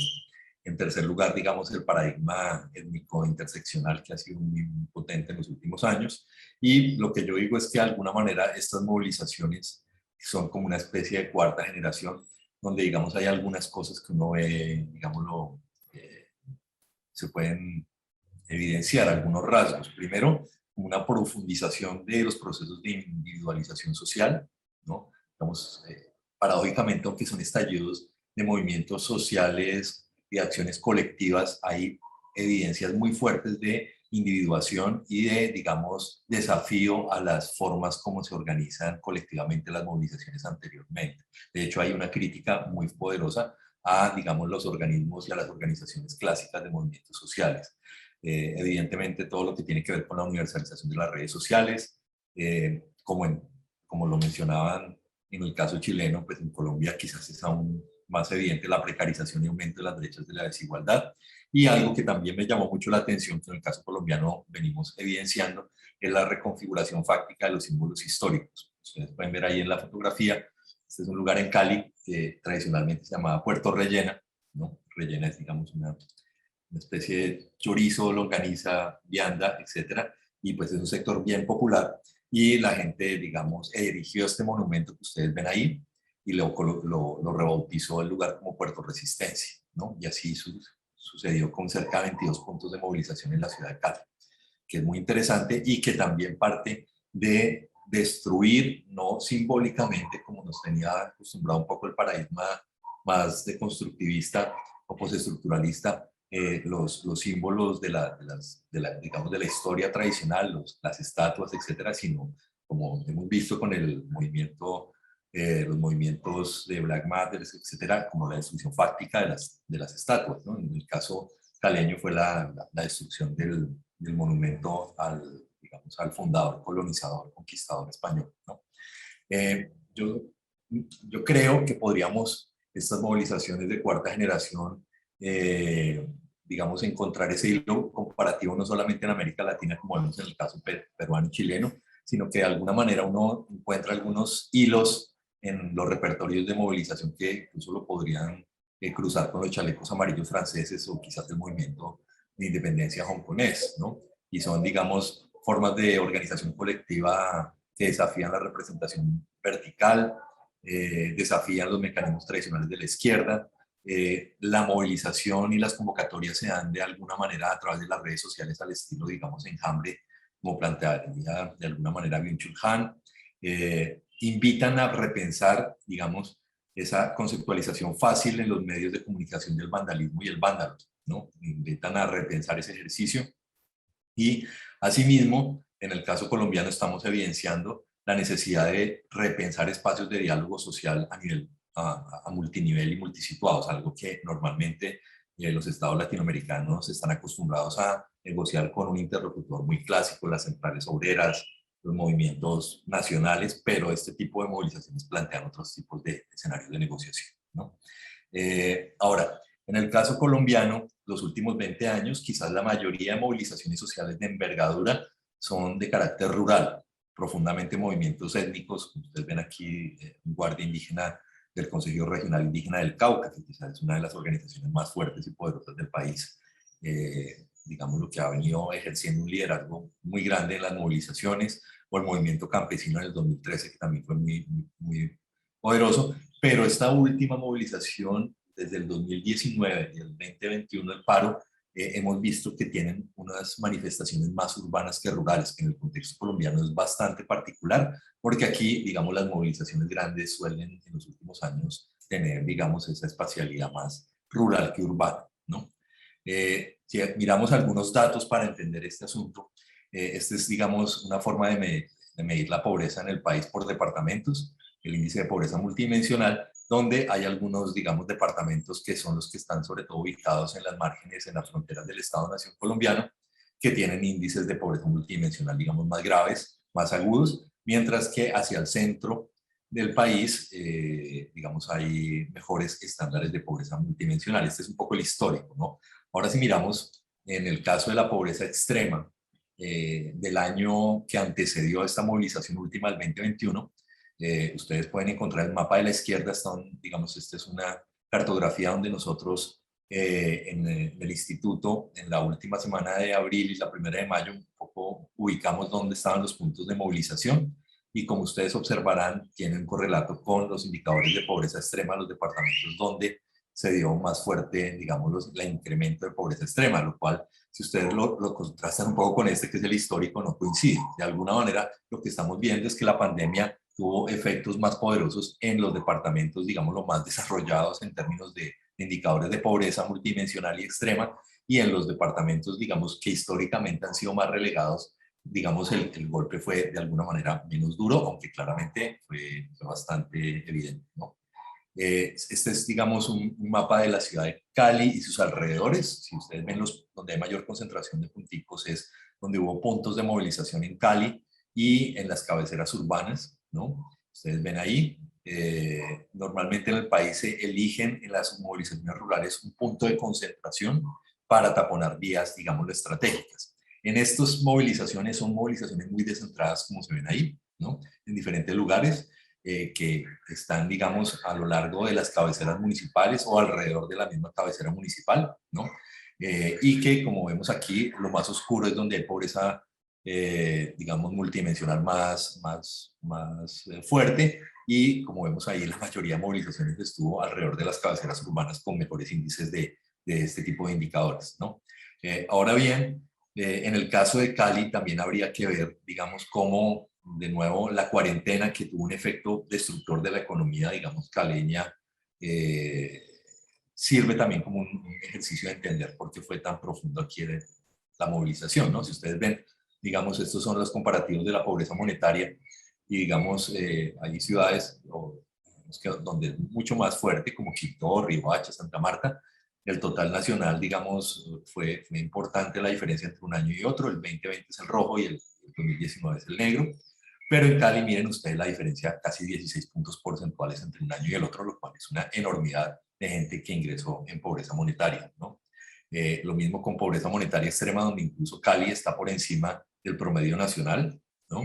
En tercer lugar, digamos, el paradigma étnico-interseccional que ha sido muy potente en los últimos años. Y lo que yo digo es que de alguna manera estas movilizaciones son como una especie de cuarta generación, donde, digamos, hay algunas cosas que uno ve, digámoslo, se pueden evidenciar algunos rasgos. Primero, una profundización de los procesos de individualización social, ¿no? Digamos, paradójicamente, aunque son estallidos de movimientos sociales y acciones colectivas, hay evidencias muy fuertes de individuación y de, digamos, desafío a las formas como se organizan colectivamente las movilizaciones anteriormente. De hecho, hay una crítica muy poderosa a, digamos, los organismos y a las organizaciones clásicas de movimientos sociales. Evidentemente, todo lo que tiene que ver con la universalización de las redes sociales, como lo mencionaban en el caso chileno, pues en Colombia quizás es aún más evidente la precarización y aumento de las brechas de la desigualdad. Y algo que también me llamó mucho la atención, que en el caso colombiano venimos evidenciando, es la reconfiguración fáctica de los símbolos históricos. Ustedes pueden ver ahí en la fotografía, este es un lugar en Cali que tradicionalmente se llamaba Puerto Rellena, ¿no? Rellena es, digamos, una especie de chorizo, longaniza, vianda, etcétera, y pues es un sector bien popular, y la gente, digamos, erigió este monumento que ustedes ven ahí, y lo rebautizó el lugar como Puerto Resistencia, ¿no? Y así sucedió con cerca de 22 puntos de movilización en la ciudad de Cali, que es muy interesante y que también parte de destruir, no simbólicamente, como nos tenía acostumbrado un poco el paradigma más deconstructivista o postestructuralista, los símbolos digamos, de la historia tradicional, las estatuas, etcétera, sino como hemos visto con el movimiento, los movimientos de Black Matter, etcétera, como la destrucción fáctica de las estatuas, ¿no? En el caso caleño fue la destrucción del monumento digamos, al fundador, colonizador, conquistador español, ¿no? Yo creo que podríamos, estas movilizaciones de cuarta generación, digamos, encontrar ese hilo comparativo no solamente en América Latina, como vemos en el caso peruano y chileno, sino que de alguna manera uno encuentra algunos hilos en los repertorios de movilización que incluso lo podrían cruzar con los chalecos amarillos franceses o quizás el movimiento de independencia hongkonés, ¿no? Y son, digamos, formas de organización colectiva que desafían la representación vertical, desafían los mecanismos tradicionales de la izquierda. La movilización y las convocatorias se dan de alguna manera a través de las redes sociales al estilo, digamos, enjambre, como plantearía de alguna manera Byung-Chul Han. Invitan a repensar, digamos, esa conceptualización fácil en los medios de comunicación del vandalismo y el vándalo, ¿no? Invitan a repensar ese ejercicio. Y asimismo, en el caso colombiano estamos evidenciando la necesidad de repensar espacios de diálogo social a multinivel y multisituados, algo que normalmente los estados latinoamericanos están acostumbrados a negociar con un interlocutor muy clásico, las centrales obreras, los movimientos nacionales, pero este tipo de movilizaciones plantean otros tipos de escenarios de negociación, ¿no? Ahora, en el caso colombiano, los últimos 20 años, quizás la mayoría de movilizaciones sociales de envergadura son de carácter rural, profundamente movimientos étnicos. Ustedes ven aquí un guardia indígena del Consejo Regional Indígena del Cauca, que quizás es una de las organizaciones más fuertes y poderosas del país, digamos, lo que ha venido ejerciendo un liderazgo muy grande en las movilizaciones, o el movimiento campesino en el 2013, que también fue muy, muy poderoso. Pero esta última movilización, desde el 2019 y el 2021, el paro, hemos visto que tienen unas manifestaciones más urbanas que rurales, que en el contexto colombiano es bastante particular, porque aquí, digamos, las movilizaciones grandes suelen en los últimos años tener, digamos, esa espacialidad más rural que urbana, ¿no? Si miramos algunos datos para entender este asunto, este es, digamos, una forma de medir la pobreza en el país por departamentos, el índice de pobreza multidimensional, donde hay algunos, digamos, departamentos que son los que están sobre todo ubicados en las márgenes, en las fronteras del Estado-Nación colombiano, que tienen índices de pobreza multidimensional, digamos, más graves, más agudos, mientras que hacia el centro del país, digamos, hay mejores estándares de pobreza multidimensional. Este es un poco el histórico, ¿no? Ahora si miramos en el caso de la pobreza extrema del año que antecedió a esta movilización última del 2021, ustedes pueden encontrar el mapa de la izquierda, digamos, esta es una cartografía donde nosotros en el instituto, en la última semana de abril y la primera de mayo, un poco ubicamos dónde estaban los puntos de movilización, y como ustedes observarán, tienen un correlato con los indicadores de pobreza extrema, los departamentos donde se dio más fuerte, digamos, el incremento de pobreza extrema, lo cual, si ustedes lo contrastan un poco con este, que es el histórico, no coincide. De alguna manera, lo que estamos viendo es que la pandemia tuvo efectos más poderosos en los departamentos, digamos, los más desarrollados en términos de indicadores de pobreza multidimensional y extrema, y en los departamentos, digamos, que históricamente han sido más relegados, digamos, el golpe fue de alguna manera menos duro, aunque claramente fue bastante evidente, ¿no? Este es, digamos, un mapa de la ciudad de Cali y sus alrededores. Si ustedes ven donde hay mayor concentración de punticos es donde hubo puntos de movilización en Cali y en las cabeceras urbanas, ¿no? Ustedes ven ahí, normalmente en el país se eligen en las movilizaciones rurales un punto de concentración para taponar vías, digamos, estratégicas. En estas movilizaciones son movilizaciones muy descentradas, como se ven ahí, ¿no? En diferentes lugares que están, digamos, a lo largo de las cabeceras municipales o alrededor de la misma cabecera municipal, ¿no? Y que, como vemos aquí, lo más oscuro es donde hay pobreza, digamos, multidimensional más fuerte, y como vemos ahí, la mayoría de movilizaciones estuvo alrededor de las cabeceras urbanas con mejores índices de este tipo de indicadores, ¿no? Ahora bien, en el caso de Cali también habría que ver, digamos, cómo, de nuevo, la cuarentena, que tuvo un efecto destructor de la economía, digamos, caleña, sirve también como un ejercicio de entender por qué fue tan profundo aquí la movilización, ¿no? Si ustedes ven, digamos, estos son los comparativos de la pobreza monetaria, y digamos, hay ciudades donde es mucho más fuerte, como Quito, Riohacha, Santa Marta. El total nacional, digamos, fue importante la diferencia entre un año y otro. El 2020 es el rojo y el 2019 es el negro. Pero en Cali, miren ustedes la diferencia, casi 16 puntos porcentuales entre un año y el otro, lo cual es una enormidad de gente que ingresó en pobreza monetaria, ¿no? Lo mismo con pobreza monetaria extrema, donde incluso Cali está por encima del promedio nacional, ¿no?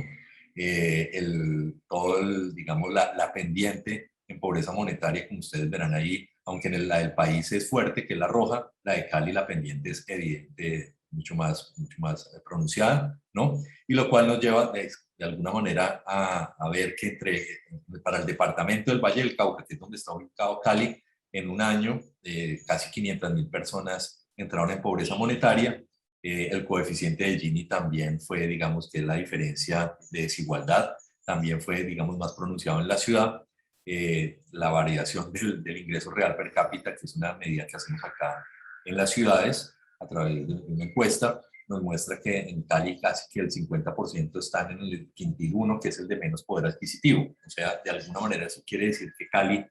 Digamos, la pendiente en pobreza monetaria, como ustedes verán ahí, aunque la del país es fuerte, que es la roja, la de Cali, la pendiente es evidente, mucho más pronunciada, ¿no? Y lo cual nos lleva de alguna manera a ver que para el departamento del Valle del Cauca, que es donde está ubicado Cali, en un año casi 500.000 personas entraron en pobreza monetaria. El coeficiente de Gini también fue, digamos, que es la diferencia de desigualdad, también fue, digamos, más pronunciado en la ciudad. La variación del ingreso real per cápita, que es una medida que hacemos acá en las ciudades a través de una encuesta, nos muestra que en Cali casi que el 50% están en el quintil 1, que es el de menos poder adquisitivo. O sea, de alguna manera eso quiere decir que Cali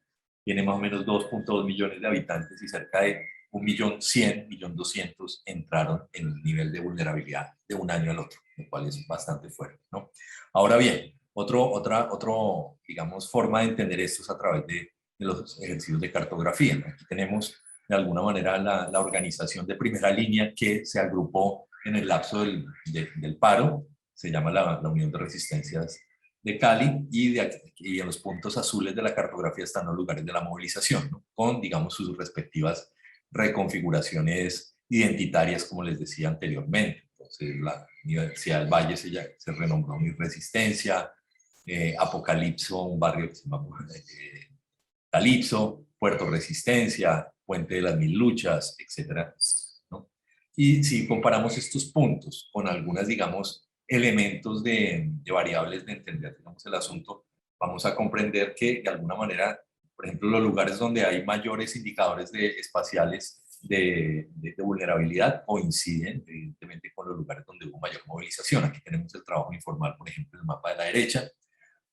tiene más o menos 2.2 millones de habitantes y cerca de 1.100.000, 1.200.000 entraron en el nivel de vulnerabilidad de un año al otro, lo cual es bastante fuerte, ¿no? Ahora bien, otra, digamos, forma de entender esto es a través de los ejercicios de cartografía, ¿no? Aquí tenemos de alguna manera la organización de primera línea que se agrupó en el lapso del paro, se llama la Unión de Resistencias de Cali, y en los puntos azules de la cartografía están los lugares de la movilización, ¿no? Con, digamos, sus respectivas reconfiguraciones identitarias, como les decía anteriormente. Entonces, la Universidad del Valle se renombró Mi Resistencia, Apocalipso, un barrio que se llama Calipso, Puerto Resistencia, Puente de las Mil Luchas, etcétera, ¿no? Y si comparamos estos puntos con algunas, digamos, elementos de variables de entender, digamos, el asunto, vamos a comprender que de alguna manera, por ejemplo, los lugares donde hay mayores indicadores espaciales de vulnerabilidad coinciden evidentemente con los lugares donde hubo mayor movilización. Aquí tenemos el trabajo informal, por ejemplo, en el mapa de la derecha.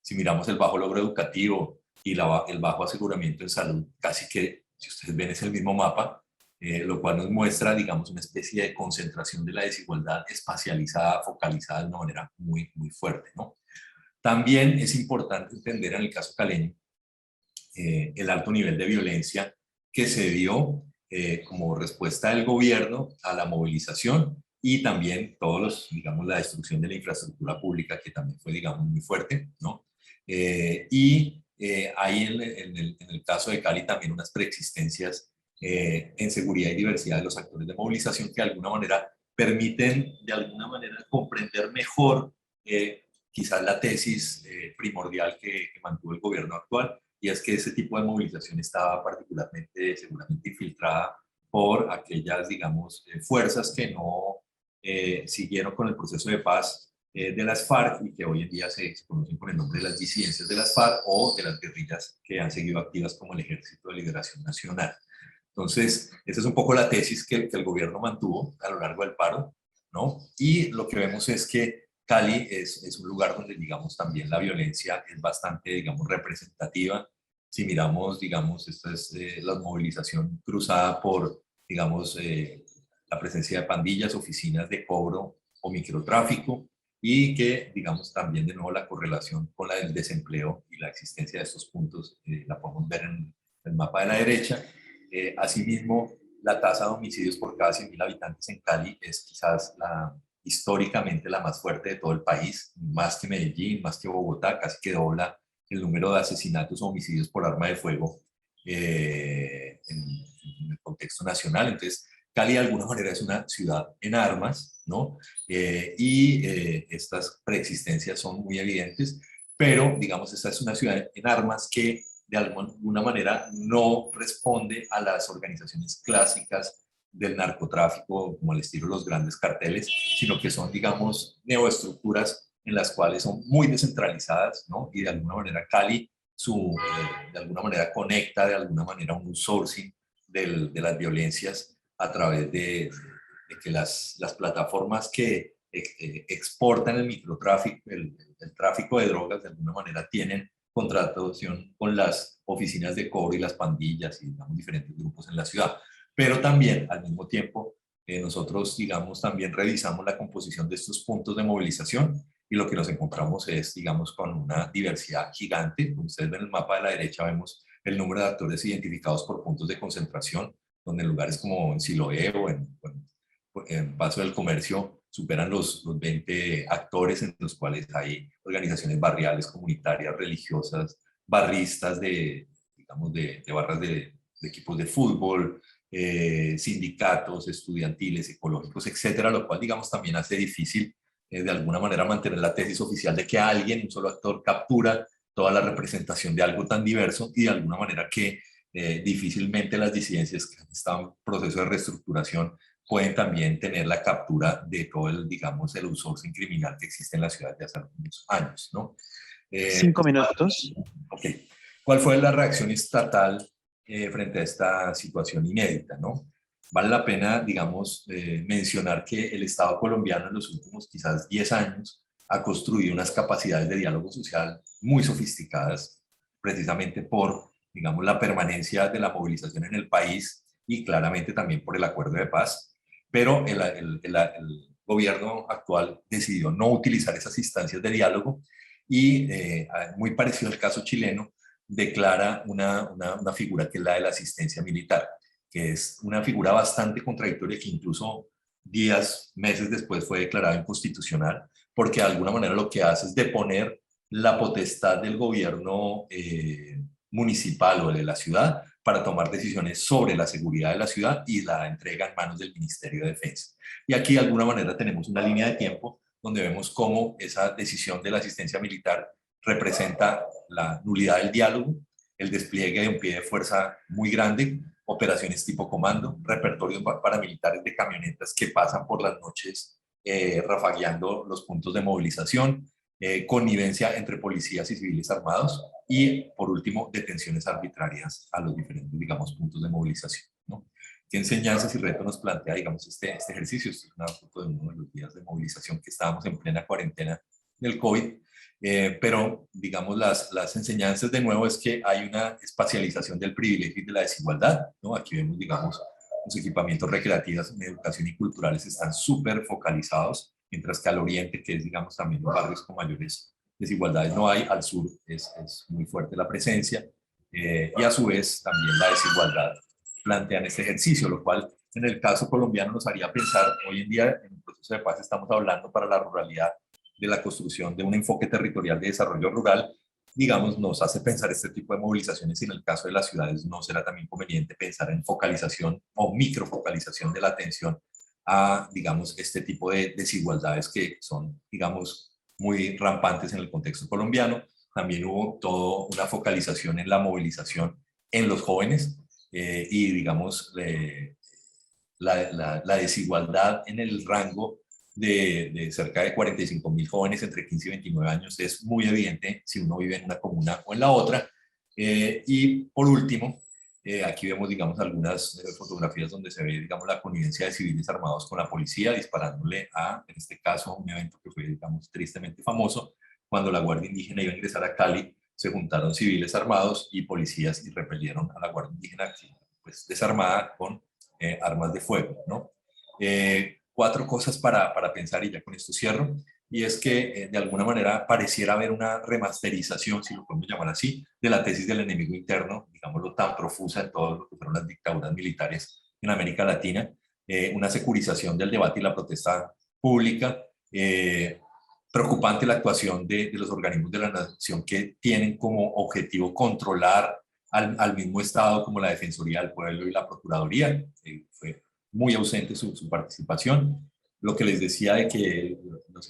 Si miramos el bajo logro educativo y el bajo aseguramiento en salud, casi que, si ustedes ven, es el mismo mapa, lo cual nos muestra, digamos, una especie de concentración de la desigualdad espacializada, focalizada de una manera muy, muy fuerte, ¿no? También es importante entender en el caso caleño el alto nivel de violencia que se dio como respuesta del gobierno a la movilización, y también digamos, la destrucción de la infraestructura pública, que también fue, digamos, muy fuerte, ¿no? Hay en el caso de Cali también unas preexistencias en seguridad y diversidad de los actores de movilización que de alguna manera permiten de alguna manera comprender mejor quizás la tesis primordial que mantuvo el gobierno actual, y es que ese tipo de movilización estaba particularmente, seguramente infiltrada por aquellas, digamos, fuerzas que no siguieron con el proceso de paz de las FARC, y que hoy en día se conocen por el nombre de las disidencias de las FARC o de las guerrillas que han seguido activas como el Ejército de Liberación Nacional. Entonces, esa es un poco la tesis que el gobierno mantuvo a lo largo del paro, ¿no? Y lo que vemos es que Cali es un lugar donde, digamos, también la violencia es bastante, digamos, representativa. Si miramos, digamos, esta es la movilización cruzada por, digamos, la presencia de pandillas, oficinas de cobro o microtráfico, y que, digamos, también de nuevo la correlación con la del desempleo y la existencia de estos puntos la podemos ver en el mapa de la derecha. Asimismo, la tasa de homicidios por cada 100.000 habitantes en Cali es quizás históricamente la más fuerte de todo el país, más que Medellín, más que Bogotá, casi que dobla el número de asesinatos o homicidios por arma de fuego en el contexto nacional. Entonces, Cali de alguna manera es una ciudad en armas, ¿no? Estas preexistencias son muy evidentes, pero digamos, esta es una ciudad en armas que de alguna manera no responde a las organizaciones clásicas del narcotráfico, como al estilo de los grandes carteles, sino que son, digamos, neoestructuras en las cuales son muy descentralizadas, ¿no? Y de alguna manera Cali, de alguna manera conecta de alguna manera un outsourcing de las violencias a través de que las plataformas que exportan el microtráfico, el tráfico de drogas, de alguna manera tienen contratación con las oficinas de cobro y las pandillas y, digamos, diferentes grupos en la ciudad. Pero también, al mismo tiempo, nosotros, digamos, también revisamos la composición de estos puntos de movilización y lo que nos encontramos es, digamos, con una diversidad gigante. Como ustedes ven en el mapa de la derecha, vemos el número de actores identificados por puntos de concentración, donde en lugares como en Siloé o en Paso del Comercio superan los 20 actores, en los cuales hay organizaciones barriales, comunitarias, religiosas, barristas digamos, de barras de equipos de fútbol, sindicatos estudiantiles, ecológicos, etcétera, lo cual, digamos, también hace difícil de alguna manera mantener la tesis oficial de que alguien, un solo actor, captura toda la representación de algo tan diverso y de alguna manera que difícilmente las disidencias que están en proceso de reestructuración pueden también tener la captura de todo el, digamos, el outsourcing criminal que existe en la ciudad de hace algunos años, ¿no? 5 minutos. Ok. ¿Cuál fue la reacción estatal frente a esta situación inédita, no? Vale la pena, digamos, mencionar que el Estado colombiano en los últimos quizás 10 años ha construido unas capacidades de diálogo social muy sofisticadas, precisamente por, digamos, la permanencia de la movilización en el país y claramente también por el acuerdo de paz. Pero el gobierno actual decidió no utilizar esas instancias de diálogo y, muy parecido al caso chileno, declara una figura que es la de la asistencia militar, que es una figura bastante contradictoria que incluso meses después fue declarada inconstitucional, porque de alguna manera lo que hace es deponer la potestad del gobierno municipal o de la ciudad para tomar decisiones sobre la seguridad de la ciudad y la entrega en manos del Ministerio de Defensa. Y aquí de alguna manera tenemos una línea de tiempo donde vemos cómo esa decisión de la asistencia militar representa la nulidad del diálogo, el despliegue de un pie de fuerza muy grande, operaciones tipo comando, repertorios paramilitares de camionetas que pasan por las noches rafagueando los puntos de movilización, connivencia entre policías y civiles armados y, por último, detenciones arbitrarias a los diferentes, digamos, puntos de movilización, ¿no? ¿Qué enseñanzas y retos nos plantea, digamos, este ejercicio? Esto es una foto de uno de los días de movilización que estábamos en plena cuarentena del COVID, pero, digamos, las enseñanzas de nuevo es que hay una espacialización del privilegio y de la desigualdad, ¿no? Aquí vemos, digamos, los equipamientos recreativos en educación y culturales están súper focalizados, mientras que al oriente, que es, digamos, también los barrios con mayores desigualdades, no hay. Al sur es muy fuerte la presencia, y a su vez también la desigualdad plantean este ejercicio, lo cual en el caso colombiano nos haría pensar, hoy en día en el proceso de paz estamos hablando para la ruralidad de la construcción de un enfoque territorial de desarrollo rural, digamos, nos hace pensar este tipo de movilizaciones, y en el caso de las ciudades no será también conveniente pensar en focalización o microfocalización de la atención a, digamos, este tipo de desigualdades que son, digamos, muy rampantes en el contexto colombiano. También hubo toda una focalización en la movilización en los jóvenes, y, digamos, la desigualdad en el rango de cerca de 45.000 jóvenes entre 15 y 29 años es muy evidente si uno vive en una comuna o en la otra. Y por último, Aquí vemos, digamos, algunas fotografías donde se ve, digamos, la connivencia de civiles armados con la policía disparándole a, en este caso, un evento que fue, digamos, tristemente famoso, cuando la Guardia Indígena iba a ingresar a Cali, se juntaron civiles armados y policías y repelieron a la Guardia Indígena, pues, desarmada con armas de fuego, ¿no? 4 cosas para pensar, y ya con esto cierro, y es que de alguna manera pareciera haber una remasterización, si lo podemos llamar así, de la tesis del enemigo interno, digámoslo, tan profusa en todo lo que fueron las dictaduras militares en América Latina, una securización del debate y la protesta pública, preocupante la actuación de los organismos de la nación que tienen como objetivo controlar al mismo Estado como la Defensoría del Pueblo y la Procuraduría. Fue muy ausente su participación. Lo que les decía de que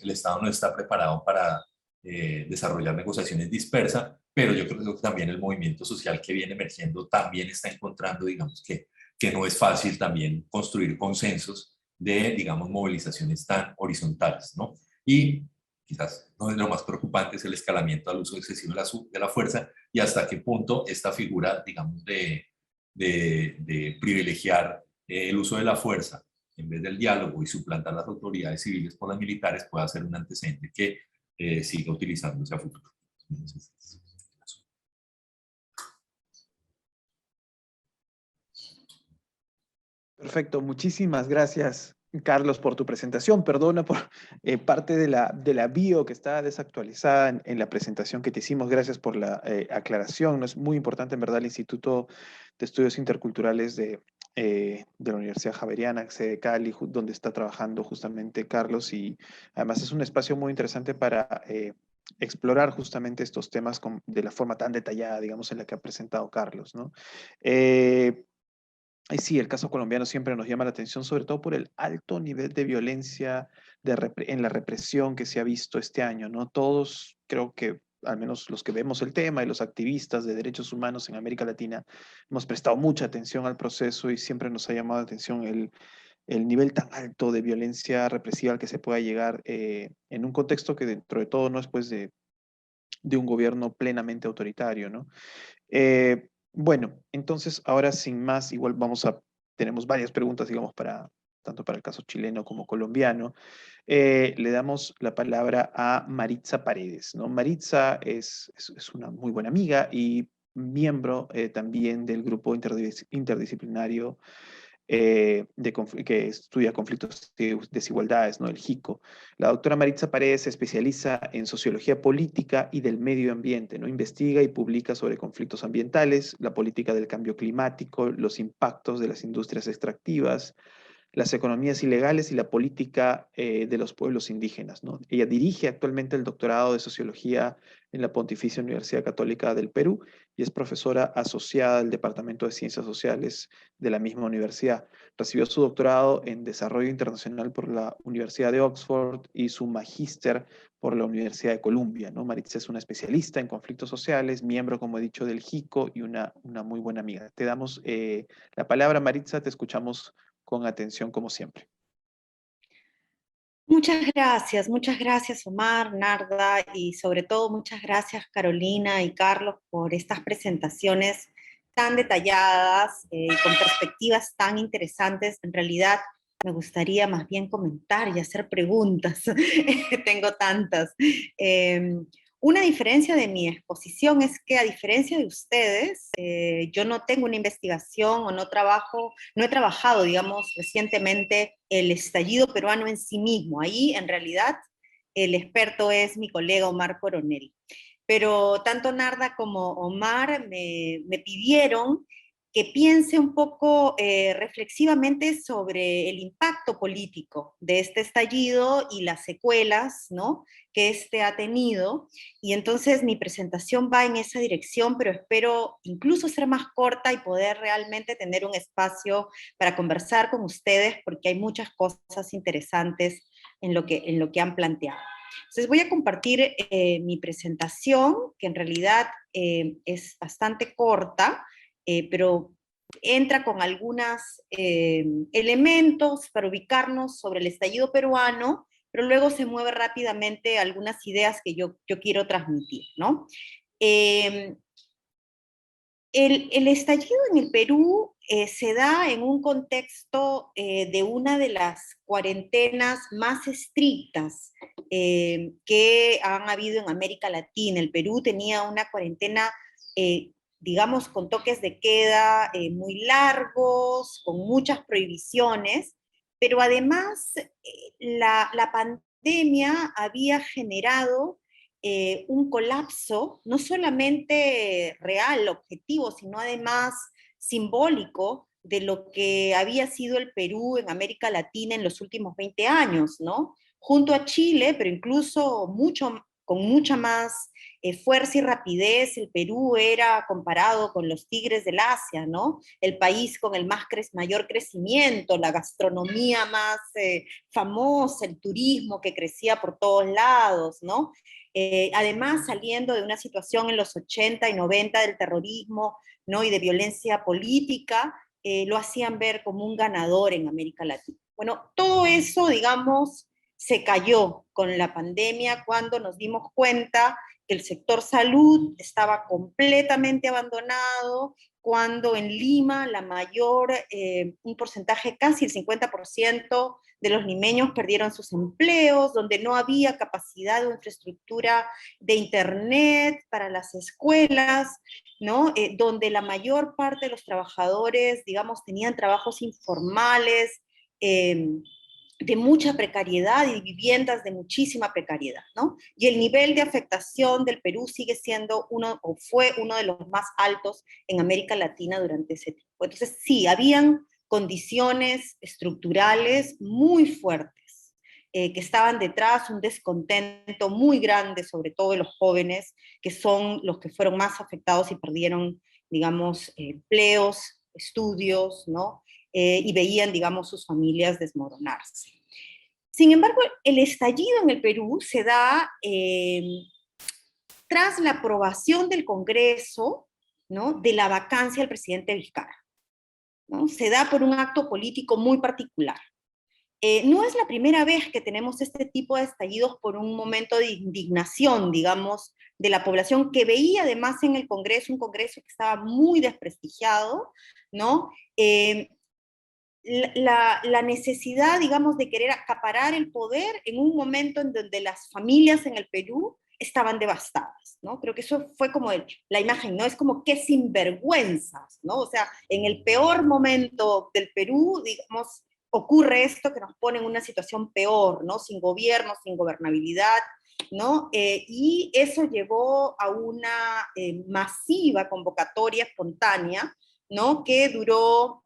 el Estado no está preparado para desarrollar negociaciones dispersas, pero yo creo que también el movimiento social que viene emergiendo también está encontrando, digamos, que no es fácil también construir consensos de, digamos, movilizaciones tan horizontales, ¿no? Y quizás uno de lo más preocupante es el escalamiento al uso excesivo de la fuerza y hasta qué punto esta figura, digamos, de privilegiar el uso de la fuerza en vez del diálogo y suplantar las autoridades civiles por las militares puede ser un antecedente que siga utilizándose a futuro. Perfecto, muchísimas gracias, Carlos, por tu presentación. Perdona por parte de la bio que está desactualizada en la presentación que te hicimos. Gracias por la aclaración. Es muy importante, en verdad, el Instituto de Estudios Interculturales de la Universidad Javeriana, sede de Cali, donde está trabajando justamente Carlos, y además es un espacio muy interesante para explorar justamente estos temas de la forma tan detallada, digamos, en la que ha presentado Carlos, ¿no? Y sí, el caso colombiano siempre nos llama la atención, sobre todo por el alto nivel de violencia en la represión que se ha visto este año, ¿no? Todos, creo que, al menos los que vemos el tema y los activistas de derechos humanos en América Latina, hemos prestado mucha atención al proceso y siempre nos ha llamado la atención el nivel tan alto de violencia represiva al que se pueda llegar en un contexto que dentro de todo no es pues de un gobierno plenamente autoritario, ¿no? Bueno, entonces ahora sin más, igual tenemos varias preguntas, digamos, tanto para el caso chileno como colombiano. Le damos la palabra a Maritza Paredes, ¿no? Maritza es una muy buena amiga y miembro también del grupo interdisciplinario que estudia conflictos de desigualdades, ¿no? El JICO. La doctora Maritza Paredes se especializa en sociología política y del medio ambiente, ¿no? Investiga y publica sobre conflictos ambientales, la política del cambio climático, los impactos de las industrias extractivas, las economías ilegales y la política de los pueblos indígenas, ¿no? Ella dirige actualmente el doctorado de Sociología en la Pontificia Universidad Católica del Perú y es profesora asociada del Departamento de Ciencias Sociales de la misma universidad. Recibió su doctorado en Desarrollo Internacional por la Universidad de Oxford y su magíster por la Universidad de Columbia, ¿no? Maritza es una especialista en conflictos sociales, miembro, como he dicho, del JICO y una muy buena amiga. Te damos la palabra, Maritza, te escuchamos con atención como siempre. Muchas gracias Omar, Narda, y sobre todo muchas gracias Carolina y Carlos por estas presentaciones tan detalladas y con perspectivas tan interesantes. En realidad me gustaría más bien comentar y hacer preguntas, tengo tantas. Una diferencia de mi exposición es que, a diferencia de ustedes, yo no tengo una investigación o no he trabajado, digamos, recientemente el estallido peruano en sí mismo. Ahí, en realidad, el experto es mi colega Omar Coronel. Pero tanto Narda como Omar me pidieron que piense un poco reflexivamente sobre el impacto político de este estallido y las secuelas, ¿no?, que este ha tenido. Y entonces mi presentación va en esa dirección, pero espero incluso ser más corta y poder realmente tener un espacio para conversar con ustedes, porque hay muchas cosas interesantes en lo que han planteado. Entonces voy a compartir mi presentación, que en realidad es bastante corta, pero entra con algunos elementos para ubicarnos sobre el estallido peruano, pero luego se mueve rápidamente algunas ideas que yo quiero transmitir, ¿no? El estallido en el Perú se da en un contexto de una de las cuarentenas más estrictas que han habido en América Latina. El Perú tenía una cuarentena, digamos, con toques de queda muy largos, con muchas prohibiciones, pero además la pandemia había generado un colapso, no solamente real, objetivo, sino además simbólico de lo que había sido el Perú en América Latina en los últimos 20 años, ¿no? Junto a Chile, pero incluso con mucha más fuerza y rapidez, el Perú era comparado con los tigres del Asia, ¿no? El país con el mayor crecimiento, la gastronomía más famosa, el turismo que crecía por todos lados, ¿no? Además, saliendo de una situación en los 80 y 90 del terrorismo, ¿no? Y de violencia política, lo hacían ver como un ganador en América Latina. Bueno, todo eso, digamos, se cayó con la pandemia cuando nos dimos cuenta que el sector salud estaba completamente abandonado, cuando en Lima un porcentaje, casi el 50% de los limeños perdieron sus empleos, donde no había capacidad o infraestructura de internet para las escuelas, ¿no? Donde la mayor parte de los trabajadores, digamos, tenían trabajos informales, de mucha precariedad y viviendas de muchísima precariedad, ¿no? Y el nivel de afectación del Perú sigue siendo fue uno de los más altos en América Latina durante ese tiempo. Entonces, sí, habían condiciones estructurales muy fuertes que estaban detrás, un descontento muy grande, sobre todo de los jóvenes, que son los que fueron más afectados y perdieron, digamos, empleos, estudios, ¿no? Y veían, digamos, sus familias desmoronarse. Sin embargo, el estallido en el Perú se da tras la aprobación del Congreso, ¿no? De la vacancia del presidente Vizcarra, ¿no? Se da por un acto político muy particular. No es la primera vez que tenemos este tipo de estallidos por un momento de indignación, digamos, de la población que veía además en el Congreso, un Congreso que estaba muy desprestigiado, ¿no? La necesidad, digamos, de querer acaparar el poder en un momento en donde las familias en el Perú estaban devastadas, ¿no? Creo que eso fue como la imagen, ¿no? Es como qué sinvergüenzas, ¿no? O sea, en el peor momento del Perú, digamos, ocurre esto que nos pone en una situación peor, ¿no? Sin gobierno, sin gobernabilidad, ¿no? Y eso llevó a una masiva convocatoria espontánea, ¿no? Que duró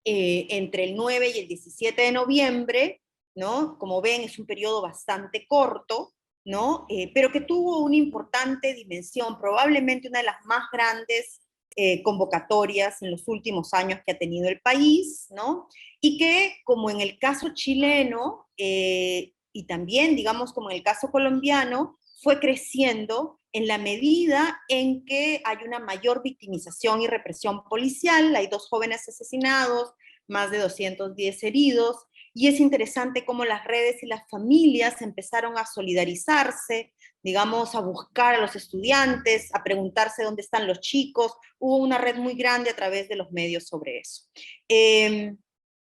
entre el 9 y el 17 de noviembre, ¿no? Como ven, es un periodo bastante corto, ¿no? Pero que tuvo una importante dimensión, probablemente una de las más grandes convocatorias en los últimos años que ha tenido el país, ¿no? Y que, como en el caso chileno, y también, digamos, como en el caso colombiano, fue creciendo en la medida en que hay una mayor victimización y represión policial, hay 2 jóvenes asesinados, más de 210 heridos, y es interesante cómo las redes y las familias empezaron a solidarizarse, digamos, a buscar a los estudiantes, a preguntarse dónde están los chicos, hubo una red muy grande a través de los medios sobre eso.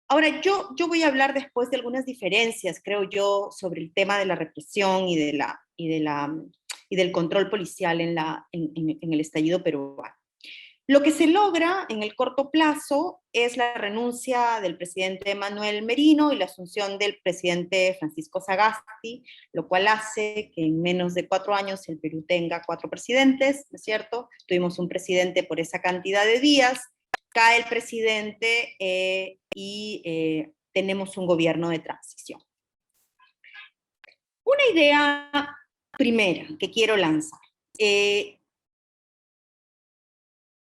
Ahora, yo voy a hablar después de algunas diferencias, creo yo, sobre el tema de la represión y del control policial en el estallido peruano. Lo que se logra en el corto plazo es la renuncia del presidente Manuel Merino y la asunción del presidente Francisco Sagasti, lo cual hace que en menos de 4 años el Perú tenga 4 presidentes, ¿no es cierto? Tuvimos un presidente por esa cantidad de días, cae el presidente y tenemos un gobierno de transición. Una idea primera que quiero lanzar.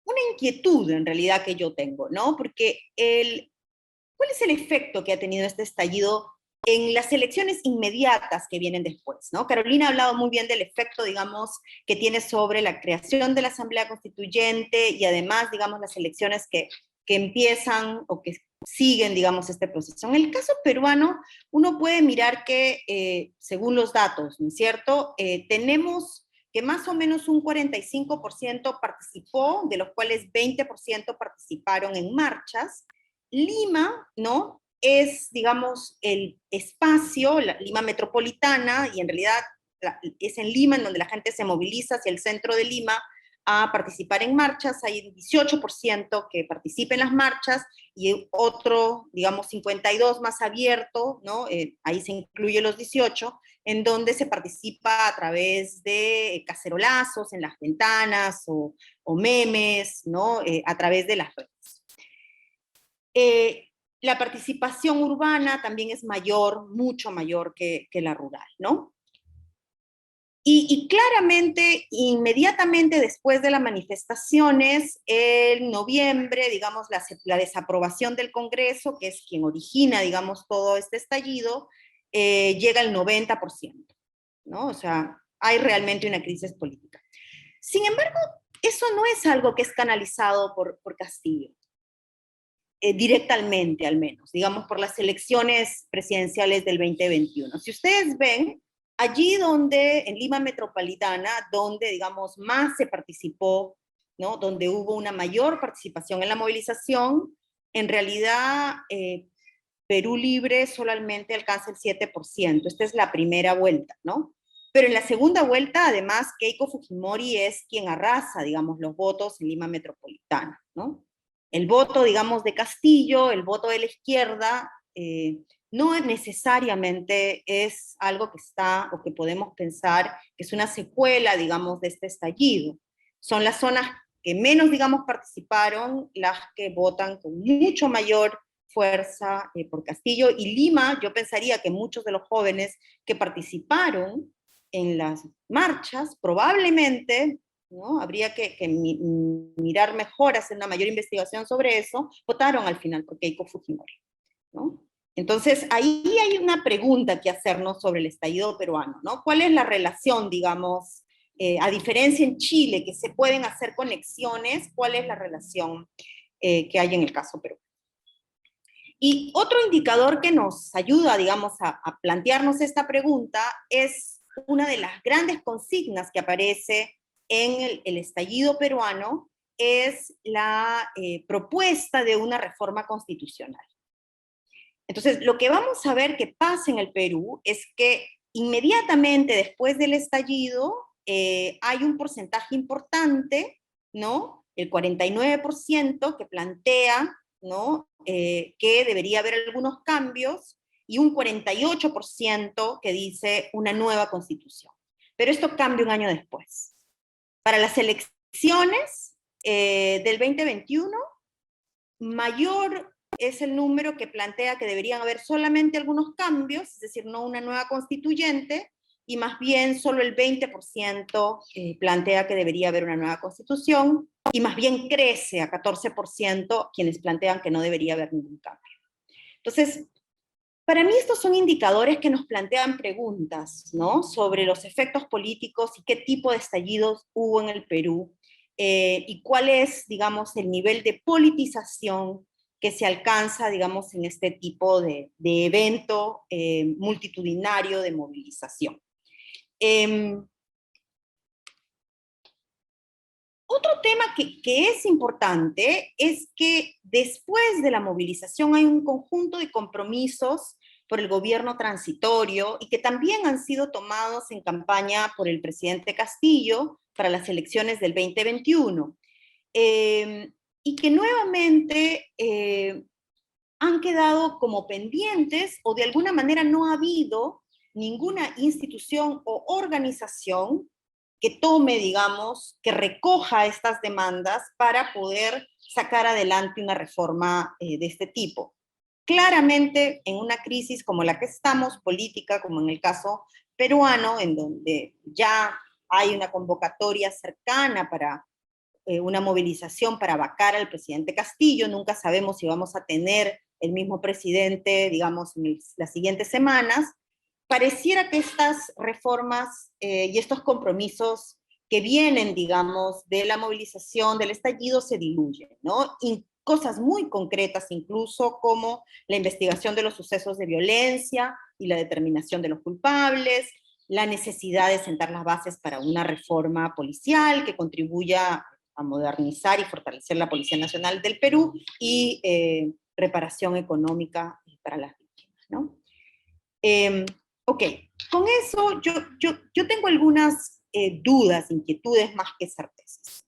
Una inquietud en realidad que yo tengo, ¿no? Porque ¿cuál es el efecto que ha tenido este estallido en las elecciones inmediatas que vienen después, ¿no? Carolina ha hablado muy bien del efecto, digamos, que tiene sobre la creación de la Asamblea Constituyente y además, digamos, las elecciones que empiezan o que siguen, digamos, este proceso. En el caso peruano, uno puede mirar que, según los datos, ¿no es cierto? Tenemos que más o menos un 45% participó, de los cuales 20% participaron en marchas. Lima, ¿no?, es, digamos, el espacio, la Lima metropolitana, y en realidad es en Lima en donde la gente se moviliza hacia el centro de Lima a participar en marchas. Hay 18% que participa en las marchas y otro, digamos, 52 más abierto, ¿no? Ahí se incluye los 18, en donde se participa a través de cacerolazos en las ventanas o memes, ¿no? A través de las redes. La participación urbana también es mayor, mucho mayor que la rural, ¿no? Y claramente, inmediatamente después de las manifestaciones, en noviembre, digamos, la desaprobación del Congreso, que es quien origina, digamos, todo este estallido, llega al 90%, ¿no? O sea, hay realmente una crisis política. Sin embargo, eso no es algo que es canalizado por Castillo, directamente al menos, digamos, por las elecciones presidenciales del 2021. Si ustedes ven, allí donde, en Lima metropolitana, donde, digamos, más se participó, ¿no?, donde hubo una mayor participación en la movilización, en realidad Perú Libre solamente alcanza el 7%. Esta es la primera vuelta, ¿no? Pero en la segunda vuelta, además, Keiko Fujimori es quien arrasa, digamos, los votos en Lima metropolitana, ¿no? El voto, digamos, de Castillo, el voto de la izquierda, no necesariamente es algo que está, o que podemos pensar que es una secuela, digamos, de este estallido. Son las zonas que menos, digamos, participaron, las que votan con mucho mayor fuerza por Castillo. Y Lima, yo pensaría que muchos de los jóvenes que participaron en las marchas, probablemente, ¿no?, habría que mirar mejor, hacer una mayor investigación sobre eso, votaron al final por Keiko Fujimori, ¿no? Entonces, ahí hay una pregunta que hacernos sobre el estallido peruano, ¿no? ¿Cuál es la relación, digamos, a diferencia en Chile, que se pueden hacer conexiones, cuál es la relación que hay en el caso peruano? Y otro indicador que nos ayuda, digamos, a plantearnos esta pregunta es una de las grandes consignas que aparece en el estallido peruano, es la propuesta de una reforma constitucional. Entonces, lo que vamos a ver que pasa en el Perú es que inmediatamente después del estallido hay un porcentaje importante, ¿no?, el 49%, que plantea, ¿no?, que debería haber algunos cambios, y un 48% que dice una nueva constitución. Pero esto cambia un año después. Para las elecciones del 2021, mayor es el número que plantea que deberían haber solamente algunos cambios, es decir, no una nueva constituyente, y más bien solo el 20% plantea que debería haber una nueva constitución, y más bien crece a 14% quienes plantean que no debería haber ningún cambio. Entonces, para mí estos son indicadores que nos plantean preguntas, ¿no?, sobre los efectos políticos y qué tipo de estallidos hubo en el Perú, y cuál es, digamos, el nivel de politización que se alcanza, digamos, en este tipo de evento multitudinario de movilización. Otro tema que es importante es que después de la movilización hay un conjunto de compromisos por el gobierno transitorio y que también han sido tomados en campaña por el presidente Castillo para las elecciones del 2021. Y que nuevamente han quedado como pendientes, o de alguna manera no ha habido ninguna institución o organización que tome, digamos, que recoja estas demandas para poder sacar adelante una reforma de este tipo. Claramente, en una crisis como la que estamos, política, como en el caso peruano, en donde ya hay una convocatoria cercana para una movilización para vacar al presidente Castillo, nunca sabemos si vamos a tener el mismo presidente, digamos, en las siguientes semanas, pareciera que estas reformas y estos compromisos que vienen, digamos, de la movilización, del estallido, se diluyen, ¿no? Y cosas muy concretas, incluso como la investigación de los sucesos de violencia y la determinación de los culpables, la necesidad de sentar las bases para una reforma policial que contribuya a modernizar y fortalecer la Policía Nacional del Perú y reparación económica para las víctimas, ¿no? Ok, con eso yo tengo algunas dudas, inquietudes más que certezas.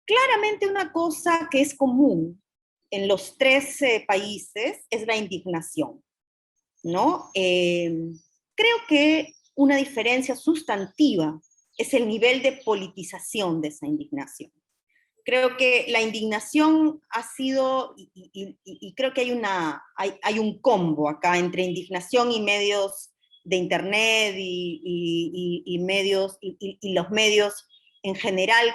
Claramente una cosa que es común en los tres países es la indignación, ¿no? Creo que una diferencia sustantiva es el nivel de politización de esa indignación. Creo que la indignación ha sido, y creo que hay un combo acá entre indignación y medios de internet y medios, y los medios en general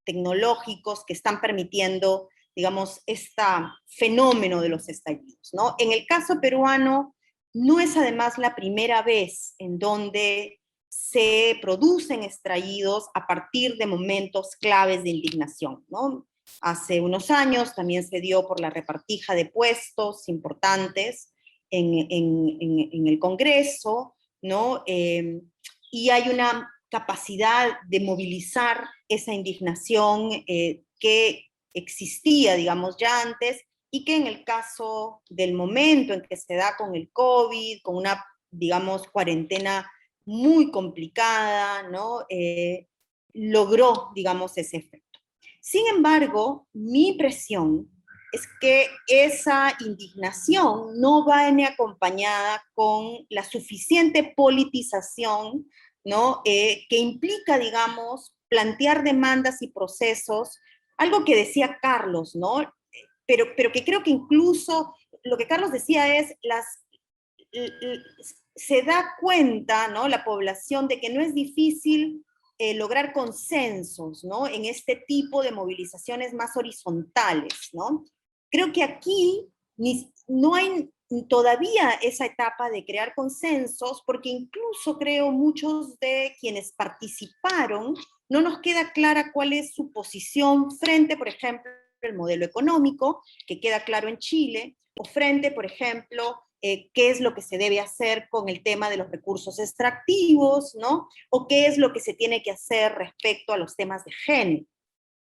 tecnológicos que están permitiendo, digamos, este fenómeno de los estallidos, ¿no? En el caso peruano, no es además la primera vez en donde se producen estallidos a partir de momentos claves de indignación, ¿no? Hace unos años también se dio por la repartija de puestos importantes en el Congreso, ¿no? Y hay una capacidad de movilizar esa indignación que existía, digamos, ya antes, y que en el caso del momento en que se da con el COVID, con una, digamos, cuarentena muy complicada, ¿no? Logró, digamos, ese efecto. Sin embargo, mi impresión es que esa indignación no va ni acompañada con la suficiente politización, ¿no? Que implica, digamos, plantear demandas y procesos, algo que decía Carlos, ¿no? Pero que creo que incluso lo que Carlos decía es se da cuenta, ¿no? La población de que no es difícil lograr consensos, ¿no? En este tipo de movilizaciones más horizontales, ¿no? Creo que aquí no hay todavía esa etapa de crear consensos, porque incluso creo muchos de quienes participaron, no nos queda clara cuál es su posición frente, por ejemplo, al modelo económico, que queda claro en Chile, o frente, por ejemplo, qué es lo que se debe hacer con el tema de los recursos extractivos, ¿no? O qué es lo que se tiene que hacer respecto a los temas de género.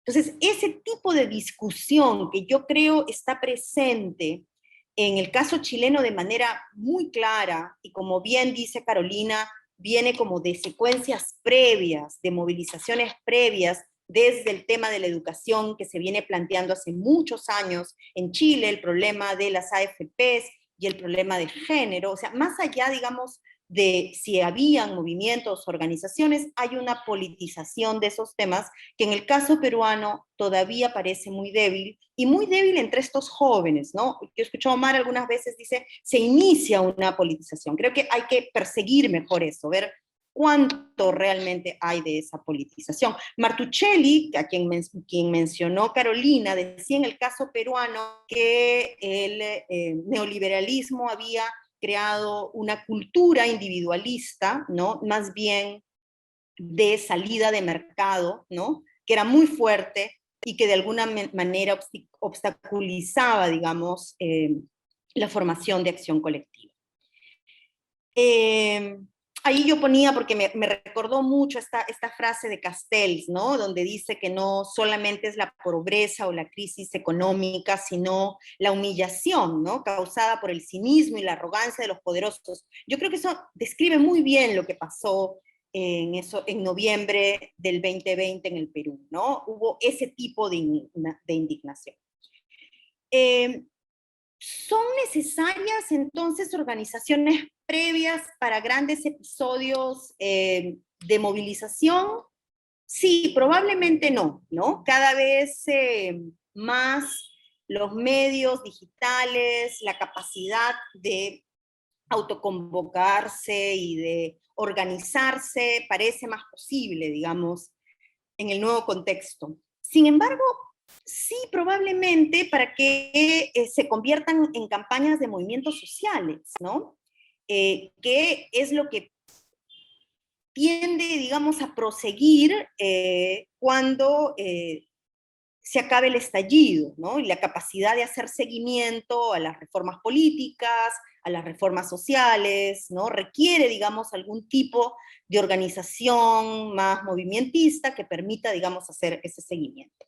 Entonces, ese tipo de discusión que yo creo está presente en el caso chileno de manera muy clara, y como bien dice Carolina, viene como de secuencias previas, de movilizaciones previas, desde el tema de la educación que se viene planteando hace muchos años en Chile, el problema de las AFPs y el problema de género, o sea, más allá, digamos, de si habían movimientos, organizaciones, hay una politización de esos temas que en el caso peruano todavía parece muy débil, y muy débil entre estos jóvenes, ¿no? Yo he escuchado a Omar algunas veces, dice, se inicia una politización. Creo que hay que perseguir mejor eso, ver cuánto realmente hay de esa politización. Martuchelli, a quien mencionó Carolina, decía en el caso peruano que el neoliberalismo había creado una cultura individualista, ¿no? Más bien de salida de mercado, ¿no? Que era muy fuerte y que de alguna manera obstaculizaba, digamos, la formación de acción colectiva. Ahí yo ponía, porque me recordó mucho esta frase de Castells, ¿no? Donde dice que no solamente es la pobreza o la crisis económica, sino la humillación, ¿no? Causada por el cinismo y la arrogancia de los poderosos. Yo creo que eso describe muy bien lo que pasó en noviembre del 2020 en el Perú, ¿no? Hubo ese tipo de indignación. ¿Son necesarias entonces organizaciones previas para grandes episodios de movilización? Sí, probablemente no, ¿no? Cada vez más los medios digitales, la capacidad de autoconvocarse y de organizarse parece más posible, digamos, en el nuevo contexto. Sin embargo, sí, probablemente para que se conviertan en campañas de movimientos sociales, ¿no? Que es lo que tiende, digamos, a proseguir cuando se acabe el estallido, ¿no? Y la capacidad de hacer seguimiento a las reformas políticas, a las reformas sociales, ¿no? Requiere, digamos, algún tipo de organización más movimentista que permita, digamos, hacer ese seguimiento.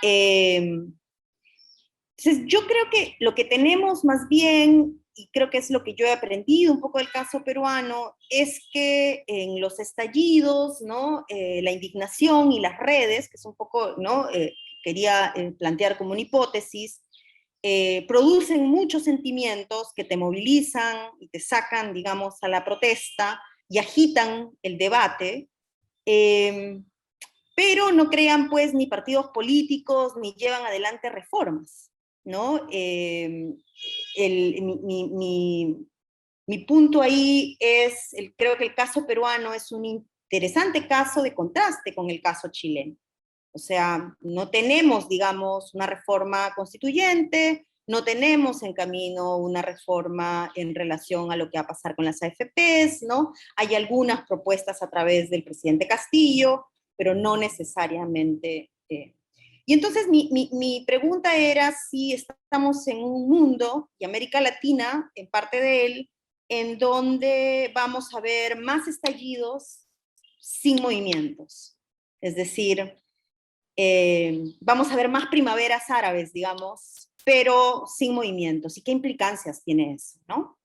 Entonces, yo creo que lo que tenemos más bien, y creo que es lo que yo he aprendido un poco del caso peruano, es que en los estallidos, ¿no? La indignación y las redes, que es un poco, ¿no? Quería plantear como una hipótesis, producen muchos sentimientos que te movilizan y te sacan, digamos, a la protesta y agitan el debate, pero no crean, pues, ni partidos políticos, ni llevan adelante reformas, ¿no? Mi punto ahí es, creo que el caso peruano es un interesante caso de contraste con el caso chileno. O sea, no tenemos, digamos, una reforma constituyente, no tenemos en camino una reforma en relación a lo que va a pasar con las AFPs, ¿no? Hay algunas propuestas a través del presidente Castillo, pero no necesariamente. Y entonces mi pregunta era si estamos en un mundo, y América Latina, en parte de él, en donde vamos a ver más estallidos sin movimientos. Es decir, vamos a ver más primaveras árabes, digamos, pero sin movimientos. ¿Y qué implicancias tiene eso, no?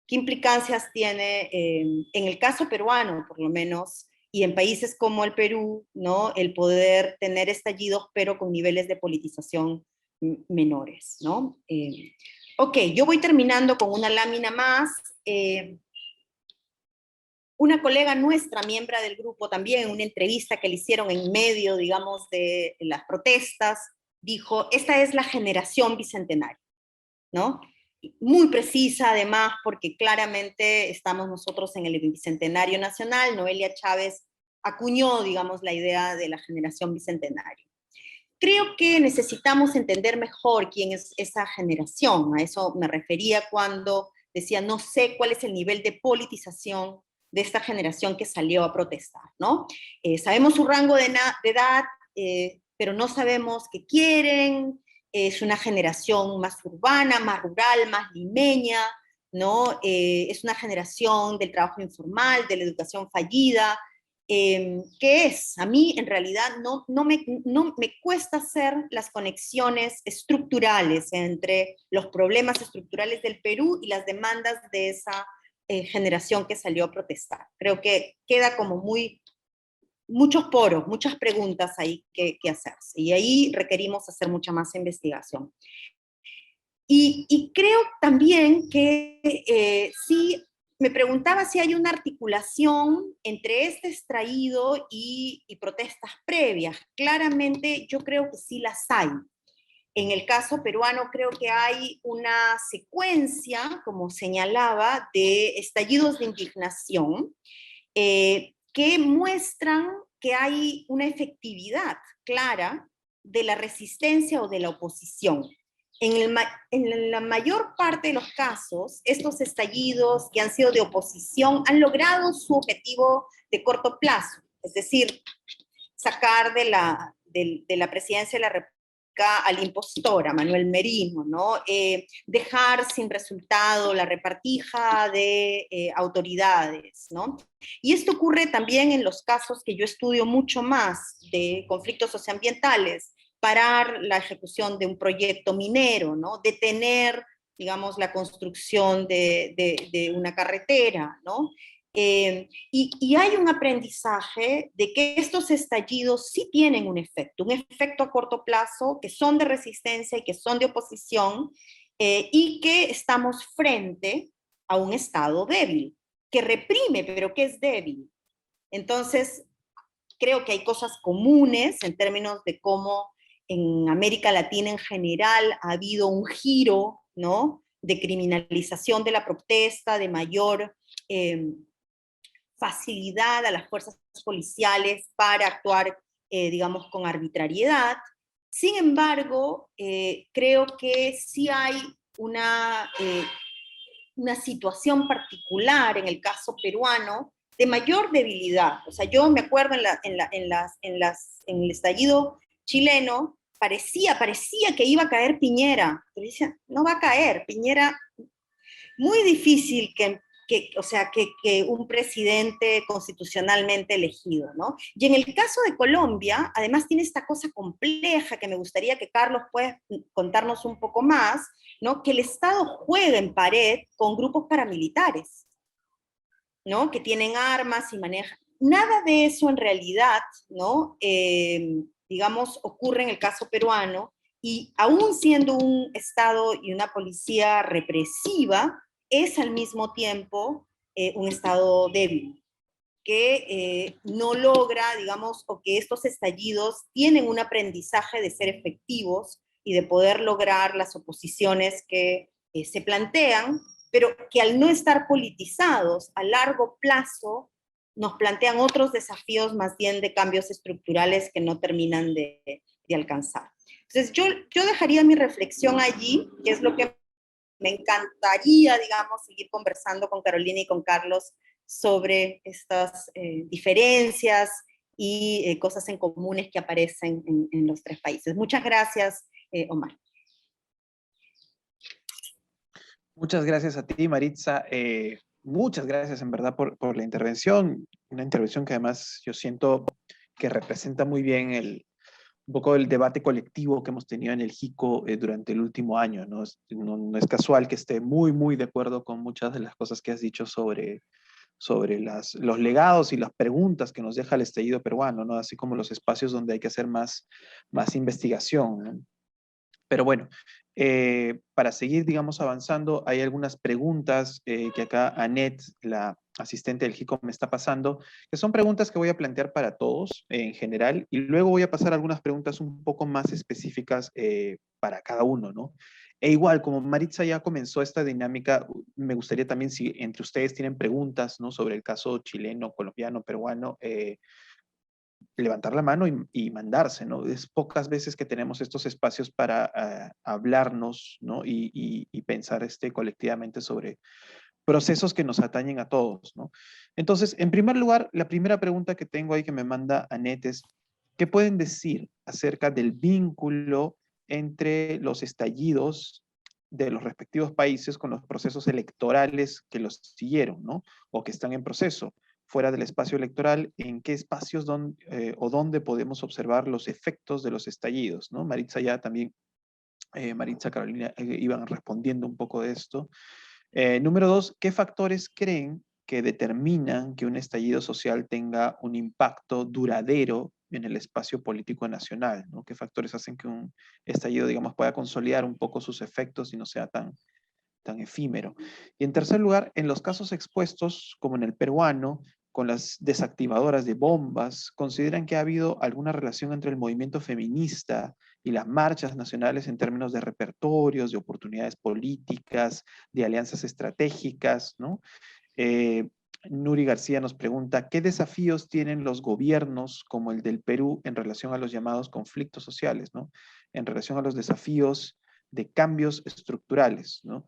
¿Qué implicancias tiene en el caso peruano, por lo menos, y en países como el Perú, ¿no? El poder tener estallidos, pero con niveles de politización menores, ¿no? Ok, yo voy terminando con una lámina más. Una colega nuestra, miembro del grupo, también en una entrevista que le hicieron en medio, digamos, de las protestas, dijo, esta es la generación bicentenaria, ¿no? Muy precisa, además, porque claramente estamos nosotros en el Bicentenario Nacional. Noelia Chávez acuñó, digamos, la idea de la generación bicentenaria. Creo que necesitamos entender mejor quién es esa generación. A eso me refería cuando decía, no sé cuál es el nivel de politización de esta generación que salió a protestar, ¿no? Sabemos su rango de edad, pero no sabemos qué quieren. Es una generación más urbana, más rural, más limeña, ¿no? Es una generación del trabajo informal, de la educación fallida. ¿Qué es? A mí en realidad no me cuesta hacer las conexiones estructurales entre los problemas estructurales del Perú y las demandas de esa generación que salió a protestar. Creo que queda como muchos poros, muchas preguntas ahí que hacerse, y ahí requerimos hacer mucha más investigación. Y creo también que sí, me preguntaba si hay una articulación entre este estallido y protestas previas. Claramente yo creo que sí las hay. En el caso peruano creo que hay una secuencia, como señalaba, de estallidos de indignación que muestran que hay una efectividad clara de la resistencia o de la oposición. En la mayor parte de los casos, estos estallidos que han sido de oposición han logrado su objetivo de corto plazo, es decir, sacar de la presidencia de la República al impostor, a Manuel Merino, ¿no? Dejar sin resultado la repartija de autoridades, ¿no? Y esto ocurre también en los casos que yo estudio mucho más de conflictos socioambientales, parar la ejecución de un proyecto minero, ¿no? Detener, digamos, la construcción de una carretera, ¿no? Y hay un aprendizaje de que estos estallidos sí tienen un efecto a corto plazo, que son de resistencia y que son de oposición, y que estamos frente a un Estado débil, que reprime, pero que es débil. Entonces, creo que hay cosas comunes en términos de cómo en América Latina en general ha habido un giro, ¿no?, de criminalización de la protesta, de mayor facilidad a las fuerzas policiales para actuar, digamos, con arbitrariedad. Sin embargo, creo que sí hay una situación particular en el caso peruano de mayor debilidad. O sea, yo me acuerdo en el estallido chileno, parecía que iba a caer Piñera. Pero decía, no va a caer, Piñera, muy difícil o sea, que un presidente constitucionalmente elegido, ¿no? Y en el caso de Colombia, además tiene esta cosa compleja que me gustaría que Carlos pueda contarnos un poco más, ¿no? Que el Estado juega en pared con grupos paramilitares, ¿no? Que tienen armas y manejan. Nada de eso en realidad, ¿no? Digamos, ocurre en el caso peruano, y aún siendo un Estado y una policía represiva, es al mismo tiempo un Estado débil, que no logra, digamos, o que estos estallidos tienen un aprendizaje de ser efectivos y de poder lograr las oposiciones que se plantean, pero que al no estar politizados a largo plazo nos plantean otros desafíos más bien de cambios estructurales que no terminan de alcanzar. Entonces yo dejaría mi reflexión allí, que es lo que me encantaría, digamos, seguir conversando con Carolina y con Carlos sobre estas diferencias y cosas en comunes que aparecen en los tres países. Muchas gracias, Omar. Muchas gracias a ti, Maritza. Muchas gracias en verdad por la intervención. Una intervención que además yo siento que representa muy bien un poco el debate colectivo que hemos tenido en el JICO durante el último año, ¿no? No es casual que esté muy de acuerdo con muchas de las cosas que has dicho sobre los legados y las preguntas que nos deja el estallido peruano, ¿no? Así como los espacios donde hay que hacer más investigación, ¿no? Pero bueno, para seguir, digamos, avanzando, hay algunas preguntas que acá Anet, la asistente del JICO, me está pasando, que son preguntas que voy a plantear para todos en general, y luego voy a pasar algunas preguntas un poco más específicas para cada uno, ¿no? E igual, como Maritza ya comenzó esta dinámica, me gustaría también, si entre ustedes tienen preguntas, ¿no? Sobre el caso chileno, colombiano, peruano, levantar la mano y mandarse, ¿no? Es pocas veces que tenemos estos espacios para hablarnos, ¿no? Y pensar colectivamente sobre procesos que nos atañen a todos, ¿no? Entonces, en primer lugar, la primera pregunta que tengo ahí que me manda Anet es, ¿qué pueden decir acerca del vínculo entre los estallidos de los respectivos países con los procesos electorales que los siguieron, ¿no? O que están en proceso? Fuera del espacio electoral, ¿en qué espacios o dónde podemos observar los efectos de los estallidos, ¿no? Maritza ya también, Maritza, Carolina, iban respondiendo un poco de esto. Número dos, ¿qué factores creen que determinan que un estallido social tenga un impacto duradero en el espacio político nacional, ¿no? ¿Qué factores hacen que un estallido, digamos, pueda consolidar un poco sus efectos y no sea tan efímero? Y en tercer lugar, en los casos expuestos, como en el peruano, con las desactivadoras de bombas, ¿consideran que ha habido alguna relación entre el movimiento feminista y las marchas nacionales en términos de repertorios, de oportunidades políticas, de alianzas estratégicas, ¿no? Nuri García nos pregunta, ¿qué desafíos tienen los gobiernos como el del Perú en relación a los llamados conflictos sociales, ¿no? En relación a los desafíos de cambios estructurales, ¿no?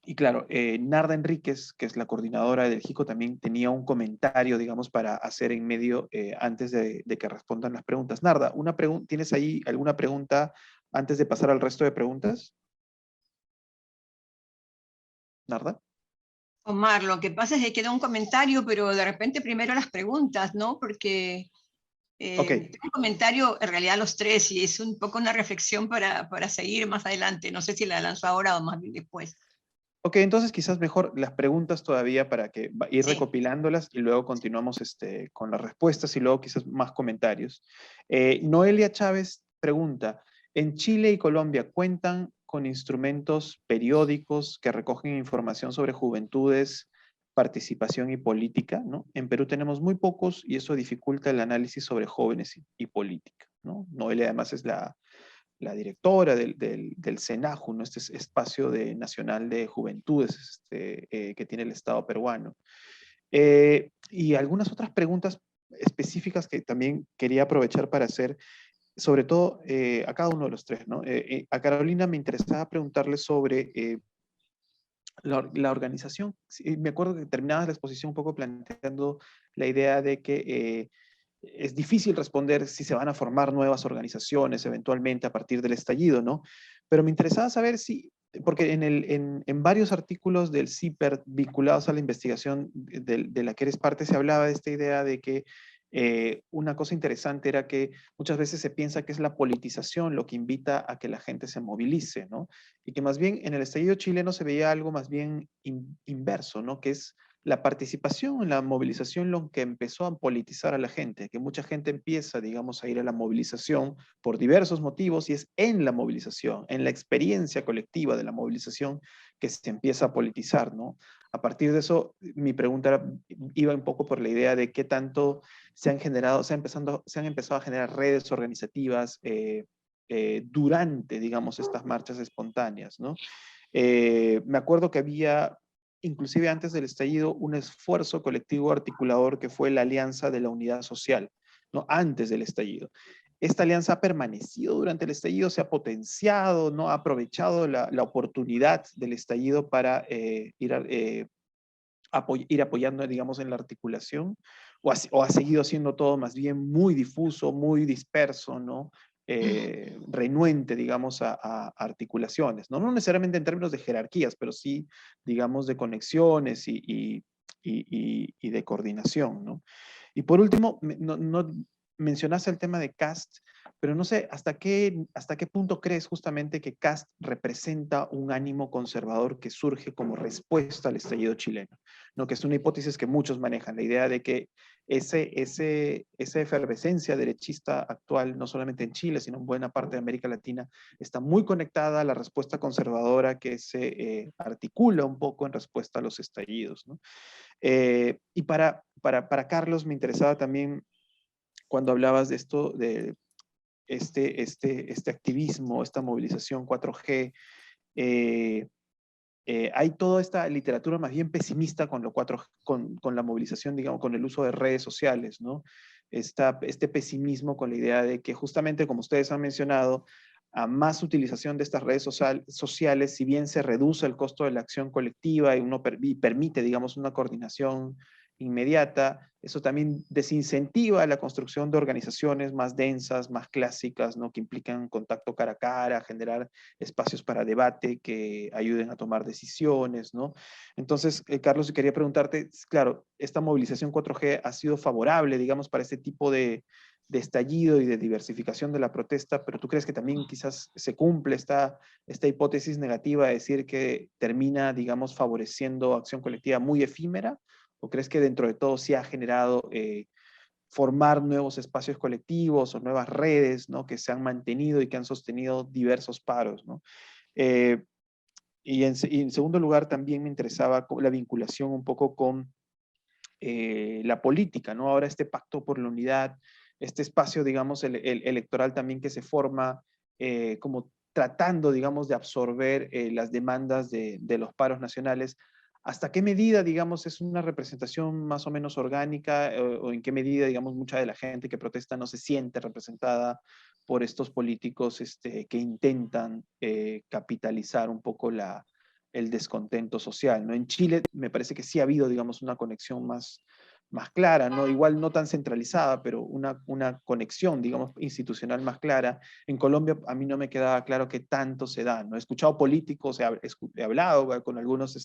Y claro, Narda Enríquez, que es la coordinadora del JICO, también tenía un comentario, digamos, para hacer en medio antes de que respondan las preguntas. Narda, ¿tienes ahí alguna pregunta antes de pasar al resto de preguntas? Narda. Omar, lo que pasa es que queda un comentario, pero de repente primero las preguntas, ¿no? Porque Okay. tengo un comentario, en realidad los tres, y es un poco una reflexión para seguir más adelante. No sé si la lanzo ahora o más bien después. Ok, entonces quizás mejor las preguntas todavía para ir Sí. recopilándolas y luego continuamos con las respuestas y luego quizás más comentarios. Noelia Chávez pregunta, ¿en Chile y Colombia cuentan con instrumentos periódicos que recogen información sobre juventudes, participación y política, ¿no? En Perú tenemos muy pocos y eso dificulta el análisis sobre jóvenes y política, ¿no? Noelia además es la directora del CENAJU, ¿no? Este espacio nacional de juventudes que tiene el Estado peruano. Y algunas otras preguntas específicas que también quería aprovechar para hacer, sobre todo a cada uno de los tres, ¿no? A Carolina me interesaba preguntarle sobre la organización. Sí, me acuerdo que terminabas la exposición un poco planteando la idea de que es difícil responder si se van a formar nuevas organizaciones eventualmente a partir del estallido, ¿no? Pero me interesaba saber si, porque en varios artículos del CIPER vinculados a la investigación de la que eres parte se hablaba de esta idea de que una cosa interesante era que muchas veces se piensa que es la politización lo que invita a que la gente se movilice, ¿no? Y que más bien en el estallido chileno se veía algo más bien inverso, ¿no? Que es la participación en la movilización lo que empezó a politizar a la gente, que mucha gente empieza, digamos, a ir a la movilización por diversos motivos y es en la movilización, en la experiencia colectiva de la movilización que se empieza a politizar, ¿no? A partir de eso, mi pregunta iba un poco por la idea de qué tanto se han generado, se han empezado a generar redes organizativas durante, digamos, estas marchas espontáneas, ¿no? Me acuerdo que había, inclusive antes del estallido, un esfuerzo colectivo articulador que fue la Alianza de la Unidad Social, ¿no? Antes del estallido. Esta alianza ha permanecido durante el estallido, se ha potenciado, ¿no? Ha aprovechado la oportunidad del estallido para ir apoyando, digamos, en la articulación, o ha seguido siendo todo más bien muy difuso, muy disperso, ¿no? Renuente, digamos, a articulaciones, ¿no? No necesariamente en términos de jerarquías, pero sí, digamos, de conexiones y de coordinación, ¿no? Y por último, no mencionaste el tema de CAST, pero no sé hasta qué punto crees justamente que CAST representa un ánimo conservador que surge como respuesta al estallido chileno, ¿no? Que es una hipótesis que muchos manejan, la idea de que esa efervescencia derechista actual, no solamente en Chile, sino en buena parte de América Latina, está muy conectada a la respuesta conservadora que se articula un poco en respuesta a los estallidos, ¿no? Y para Carlos me interesaba también cuando hablabas de esto, de este activismo, esta movilización 4G, hay toda esta literatura más bien pesimista con, con la movilización, digamos, con el uso de redes sociales, ¿no? Este pesimismo con la idea de que justamente, como ustedes han mencionado, a más utilización de estas redes sociales, si bien se reduce el costo de la acción colectiva y permite, digamos, una coordinación inmediata, eso también desincentiva la construcción de organizaciones más densas, más clásicas, ¿no? Que implican contacto cara a cara, generar espacios para debate que ayuden a tomar decisiones, ¿no? Entonces, Carlos, quería preguntarte, claro, esta movilización 4G ha sido favorable, digamos, para este tipo de estallido y de diversificación de la protesta, pero ¿tú crees que también quizás se cumple esta hipótesis negativa de decir que termina, digamos, favoreciendo acción colectiva muy efímera? ¿O crees que dentro de todo sí ha generado formar nuevos espacios colectivos o nuevas redes, ¿no? Que se han mantenido y que han sostenido diversos paros, ¿no? Y en segundo lugar, también me interesaba la vinculación un poco con la política, ¿no? Ahora este pacto por la unidad, este espacio, digamos, electoral también que se forma como tratando, digamos, de absorber las demandas de los paros nacionales. ¿Hasta qué medida, digamos, es una representación más o menos orgánica o en qué medida, digamos, mucha de la gente que protesta no se siente representada por estos políticos que intentan capitalizar un poco el descontento social, ¿no? En Chile me parece que sí ha habido, digamos, una conexión más clara, ¿no? Igual no tan centralizada, pero una conexión, digamos, institucional más clara. En Colombia a mí no me quedaba claro qué tanto se da, ¿no? He escuchado políticos, he hablado con algunos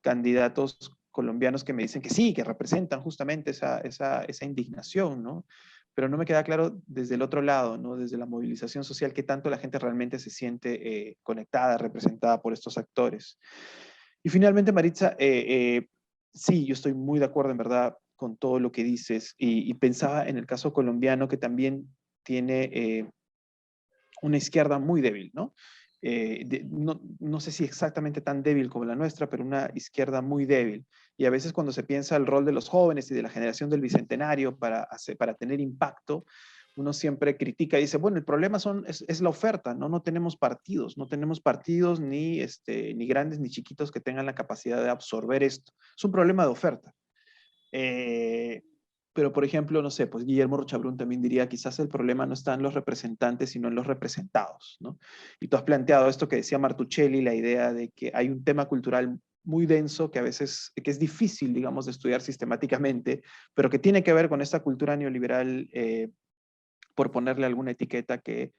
candidatos colombianos que me dicen que sí, que representan justamente esa indignación, ¿no? Pero no me queda claro desde el otro lado, ¿no? Desde la movilización social, qué tanto la gente realmente se siente conectada, representada por estos actores. Y finalmente, Maritza, sí, yo estoy muy de acuerdo en verdad con todo lo que dices y pensaba en el caso colombiano que también tiene una izquierda muy débil, ¿no? No sé si exactamente tan débil como la nuestra, pero una izquierda muy débil. Y a veces cuando se piensa el rol de los jóvenes y de la generación del Bicentenario para tener impacto, uno siempre critica y dice, bueno, el problema es la oferta, ¿no? No tenemos partidos ni grandes ni chiquitos que tengan la capacidad de absorber esto. Es un problema de oferta. Pero, por ejemplo, no sé, pues Guillermo Rochabrún también diría, quizás el problema no está en los representantes, sino en los representados, ¿no? Y tú has planteado esto que decía Martuchelli, la idea de que hay un tema cultural muy denso, que a veces que es difícil, digamos, de estudiar sistemáticamente, pero que tiene que ver con esta cultura neoliberal, por ponerle alguna etiqueta que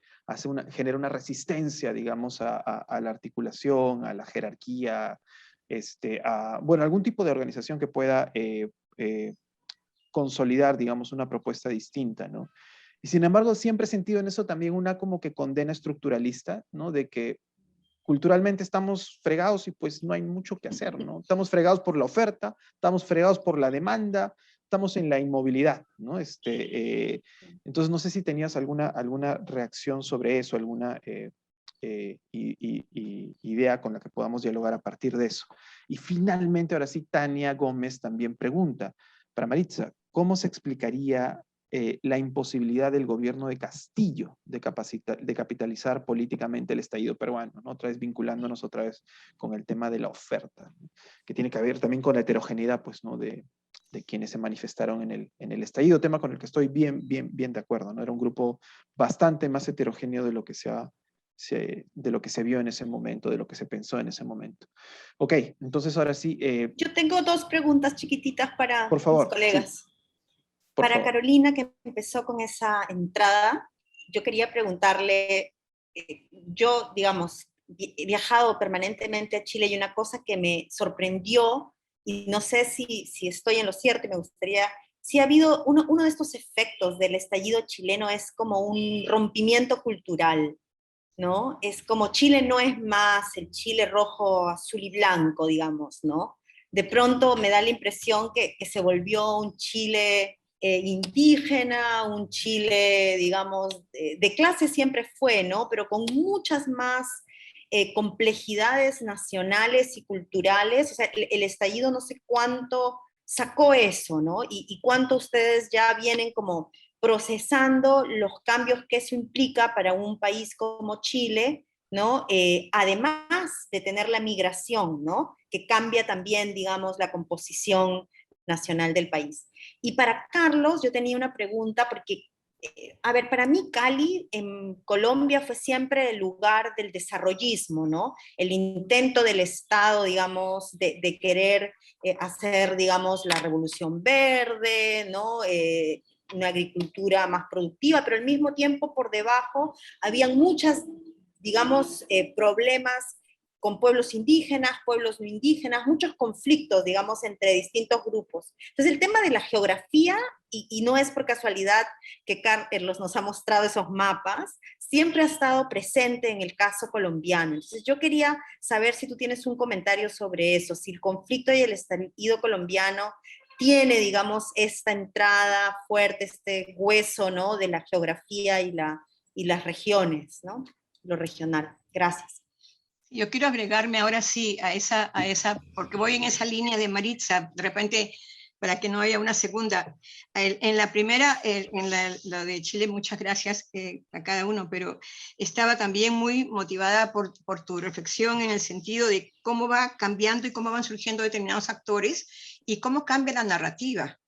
genera una resistencia, digamos, a la articulación, a la jerarquía, bueno, algún tipo de organización que pueda consolidar, digamos, una propuesta distinta, ¿no? Y sin embargo, siempre he sentido en eso también una como que condena estructuralista, ¿no? De que culturalmente estamos fregados y pues no hay mucho que hacer, ¿no? Estamos fregados por la oferta, estamos fregados por la demanda, estamos en la inmovilidad, ¿no? Entonces, no sé si tenías alguna reacción sobre eso, alguna idea con la que podamos dialogar a partir de eso. Y finalmente, ahora sí, Tania Gómez también pregunta, para Maritza, ¿cómo se explicaría la imposibilidad del gobierno de Castillo de capitalizar políticamente el estallido peruano, ¿no? Otra vez vinculándonos otra vez con el tema de la oferta, ¿no? Que tiene que ver también con la heterogeneidad, pues, ¿no? de quienes se manifestaron en el estallido, tema con el que estoy bien de acuerdo, ¿no? Era un grupo bastante más heterogéneo de lo que se vio en ese momento, de lo que se pensó en ese momento. Ok, entonces ahora sí. Yo tengo dos preguntas chiquititas para por favor, mis colegas. Sí. Por Para favor. Carolina, que empezó con esa entrada, yo quería preguntarle, yo, digamos, he viajado permanentemente a Chile y una cosa que me sorprendió, y no sé si estoy en lo cierto, y me gustaría, si ha habido uno de estos efectos del estallido chileno es como un rompimiento cultural, ¿no? Es como Chile no es más el Chile rojo, azul y blanco, digamos, ¿no? De pronto me da la impresión que se volvió un Chile indígena, un Chile, digamos, de clase siempre fue, ¿no? Pero con muchas más complejidades nacionales y culturales. O sea, el estallido no sé cuánto sacó eso, ¿no? Y cuánto ustedes ya vienen como procesando los cambios que eso implica para un país como Chile, ¿no? Además de tener la migración, ¿no? Que cambia también, digamos, la composición nacional del país. Y para Carlos, yo tenía una pregunta, porque, a ver, para mí Cali en Colombia fue siempre el lugar del desarrollismo, ¿no? El intento del Estado, digamos, de querer hacer, digamos, la revolución verde, ¿no? Una agricultura más productiva, pero al mismo tiempo por debajo habían muchas, digamos, problemas con pueblos indígenas, pueblos no indígenas, muchos conflictos, digamos, entre distintos grupos. Entonces, el tema de la geografía, y no es por casualidad que Carlos nos ha mostrado esos mapas, siempre ha estado presente en el caso colombiano. Entonces, yo quería saber si tú tienes un comentario sobre eso, si el conflicto y el estallido colombiano tiene, digamos, esta entrada fuerte, este hueso, ¿no? De la geografía y las regiones, ¿no? Lo regional. Gracias. Yo quiero agregarme ahora sí a esa, porque voy en esa línea de Maritza, de repente, para que no haya una segunda. En la primera, lo de Chile, muchas gracias a cada uno, pero estaba también muy motivada por tu reflexión en el sentido de cómo va cambiando y cómo van surgiendo determinados actores y cómo cambia la narrativa,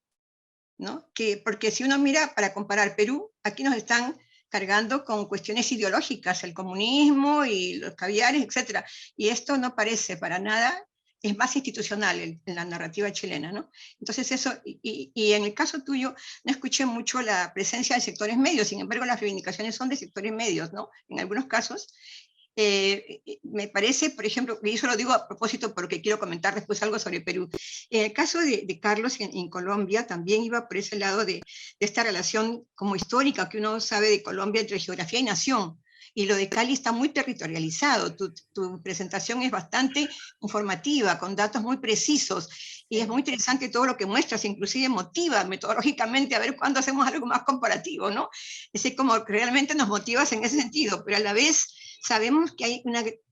¿no? Porque si uno mira, para comparar Perú, aquí nos están cargando con cuestiones ideológicas, el comunismo y los caviares, etc. Y esto no parece para nada, es más institucional en la narrativa chilena, ¿no? Entonces eso, y en el caso tuyo, no escuché mucho la presencia de sectores medios, sin embargo las reivindicaciones son de sectores medios, ¿no? En algunos casos. Me parece, por ejemplo, y eso lo digo a propósito porque quiero comentar después algo sobre Perú. En el caso de Carlos en Colombia también iba por ese lado de esta relación como histórica que uno sabe de Colombia entre geografía y nación. Y lo de Cali está muy territorializado. Tu presentación es bastante informativa, con datos muy precisos. Y es muy interesante todo lo que muestras, inclusive motiva metodológicamente a ver cuándo hacemos algo más comparativo, ¿no? Es como realmente nos motivas en ese sentido, pero a la vez sabemos que hay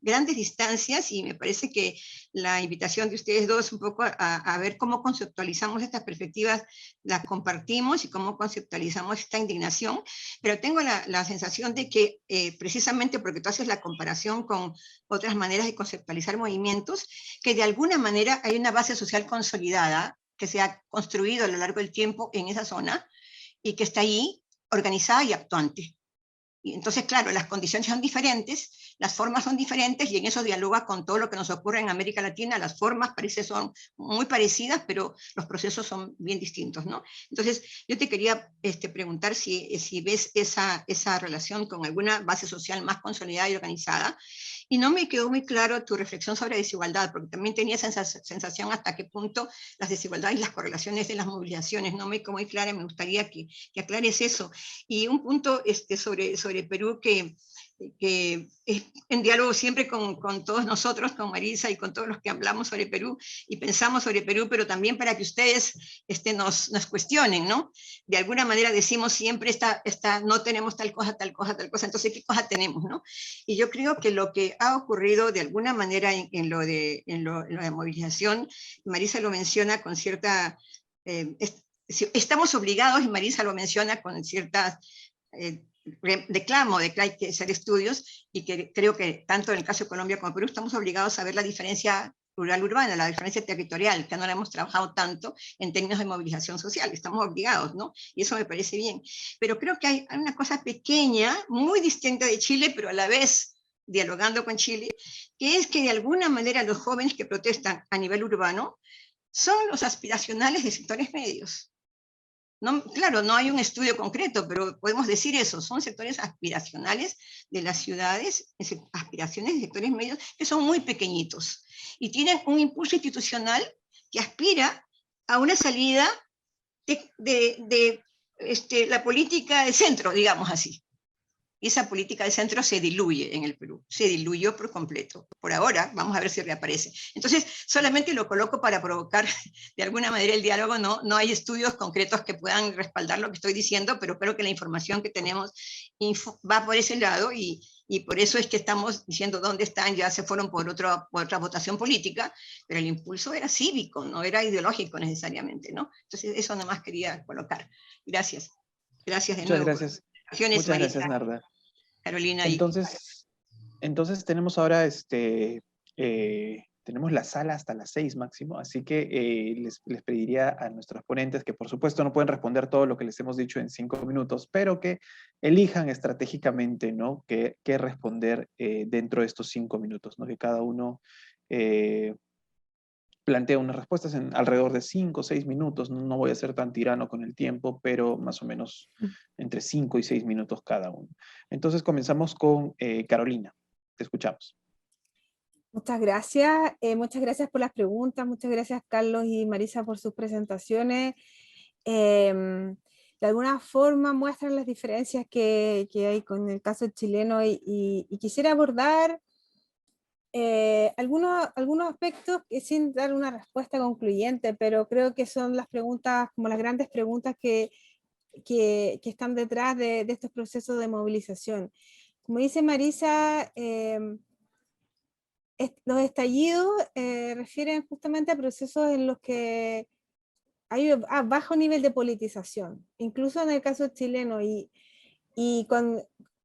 grandes distancias y me parece que la invitación de ustedes dos un poco a ver cómo conceptualizamos estas perspectivas, las compartimos y cómo conceptualizamos esta indignación, pero tengo la sensación de que precisamente porque tú haces la comparación con otras maneras de conceptualizar movimientos, que de alguna manera hay una base social consolidada que se ha construido a lo largo del tiempo en esa zona y que está ahí organizada y actuante. Y entonces, claro, las condiciones son diferentes, las formas son diferentes, y en eso dialoga con todo lo que nos ocurre en América Latina. Las formas parece son muy parecidas, pero los procesos son bien distintos, ¿no? Entonces, yo te quería preguntar si ves esa relación con alguna base social más consolidada y organizada. Y no me quedó muy claro tu reflexión sobre desigualdad, porque también tenía esa sensación hasta qué punto las desigualdades y las correlaciones de las movilizaciones no me quedó muy clara, me gustaría que aclares eso. Y un punto sobre Perú que es en diálogo siempre con todos nosotros, con Marisa y con todos los que hablamos sobre Perú y pensamos sobre Perú, pero también para que ustedes nos cuestionen, ¿no? De alguna manera decimos siempre no tenemos tal cosa, entonces ¿qué cosa tenemos, no? Y yo creo que lo que ha ocurrido de alguna manera en lo de movilización, Marisa lo menciona con cierta... estamos obligados, y Marisa lo menciona con ciertas... declamo de que hay que hacer estudios, y que creo que tanto en el caso de Colombia como Perú estamos obligados a ver la diferencia rural-urbana, la diferencia territorial, que no la hemos trabajado tanto en términos de movilización social, estamos obligados, ¿no? Y eso me parece bien. Pero creo que hay una cosa pequeña, muy distinta de Chile, pero a la vez dialogando con Chile, que es que de alguna manera los jóvenes que protestan a nivel urbano son los aspiracionales de sectores medios. No, claro, no hay un estudio concreto, pero podemos decir eso, son sectores aspiracionales de las ciudades, aspiraciones de sectores medios que son muy pequeñitos y tienen un impulso institucional que aspira a una salida de la política de centro, digamos así. Y esa política de centro se diluye en el Perú, se diluyó por completo. Por ahora, vamos a ver si reaparece. Entonces, solamente lo coloco para provocar de alguna manera el diálogo. No hay estudios concretos que puedan respaldar lo que estoy diciendo, pero creo que la información que tenemos va por ese lado, y por eso es que estamos diciendo dónde están, ya se fueron por otra votación política, pero el impulso era cívico, no era ideológico necesariamente, ¿no? Entonces, eso nomás quería colocar. Gracias. Gracias de nuevo. Gracias. Muchas gracias, Narda. Carolina. Entonces tenemos ahora tenemos la sala hasta las 6 máximo, así que les pediría a nuestros ponentes que por supuesto no pueden responder todo lo que les hemos dicho en 5 minutos, pero que elijan estratégicamente, ¿no?, qué responder dentro de estos 5 minutos, ¿no?, que cada uno plantea unas respuestas en alrededor de 5 o 6 minutos. No voy a ser tan tirano con el tiempo, pero más o menos entre 5 y 6 minutos cada uno. Entonces comenzamos con Carolina. Te escuchamos. Muchas gracias por las preguntas, muchas gracias Carlos y Marisa por sus presentaciones. De alguna forma muestran las diferencias que hay con el caso chileno, y quisiera abordar algunos aspectos sin dar una respuesta concluyente, pero creo que son las preguntas, como las grandes preguntas que están detrás de estos procesos de movilización. Como dice Marisa, los estallidos refieren justamente a procesos en los que hay bajo nivel de politización, incluso en el caso chileno,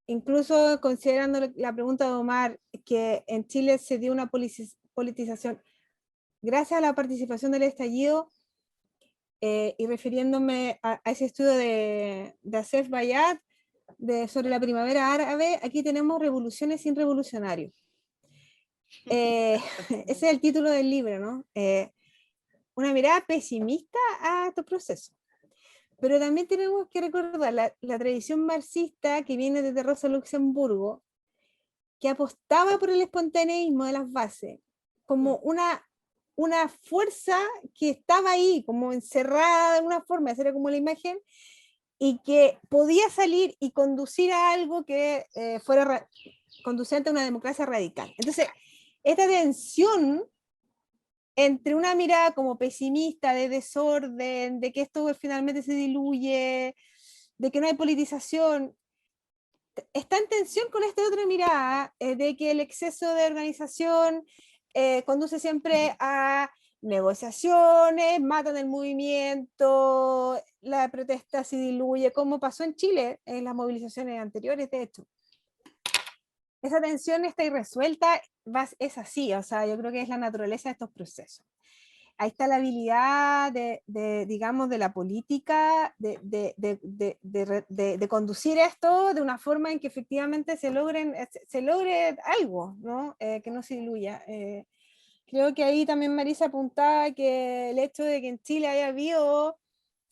incluso considerando la pregunta de Omar, que en Chile se dio una politización gracias a la participación del estallido, y refiriéndome a ese estudio de Asef Bayat sobre la primavera árabe, aquí tenemos revoluciones sin revolucionarios. Ese es el título del libro, ¿no? Una mirada pesimista a estos procesos. Pero también tenemos que recordar la tradición marxista que viene desde Rosa Luxemburgo, que apostaba por el espontaneísmo de las bases, como una fuerza que estaba ahí, como encerrada de alguna forma, esa era como la imagen, y que podía salir y conducir a algo que fuera conducente a una democracia radical. Entonces, esta tensión entre una mirada como pesimista, de desorden, de que esto finalmente se diluye, de que no hay politización, está en tensión con esta otra mirada de que el exceso de organización conduce siempre a negociaciones, matan el movimiento, la protesta se diluye, como pasó en Chile en las movilizaciones anteriores, de hecho. Esa tensión está irresuelta, es así, o sea, yo creo que es la naturaleza de estos procesos. ahí está la habilidad digamos, de la política, de conducir esto de una forma en que efectivamente se logre algo, ¿no? Que no se diluya. Creo que ahí también Marisa apuntaba que el hecho de que en Chile haya habido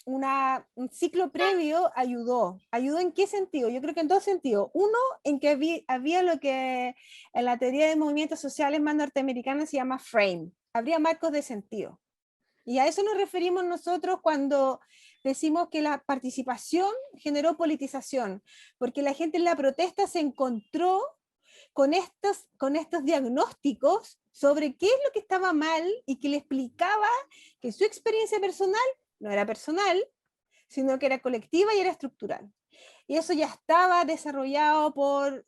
un ciclo previo ayudó. ¿Ayudó en qué sentido? Yo creo que en dos sentidos. Uno, en que había lo que en la teoría de movimientos sociales más norteamericanos se llama frame. Habría marcos de sentido. Y a eso nos referimos nosotros cuando decimos que la participación generó politización, porque la gente en la protesta se encontró con estos diagnósticos sobre qué es lo que estaba mal y que le explicaba que su experiencia personal no era personal, sino que era colectiva y era estructural. Y eso ya estaba desarrollado por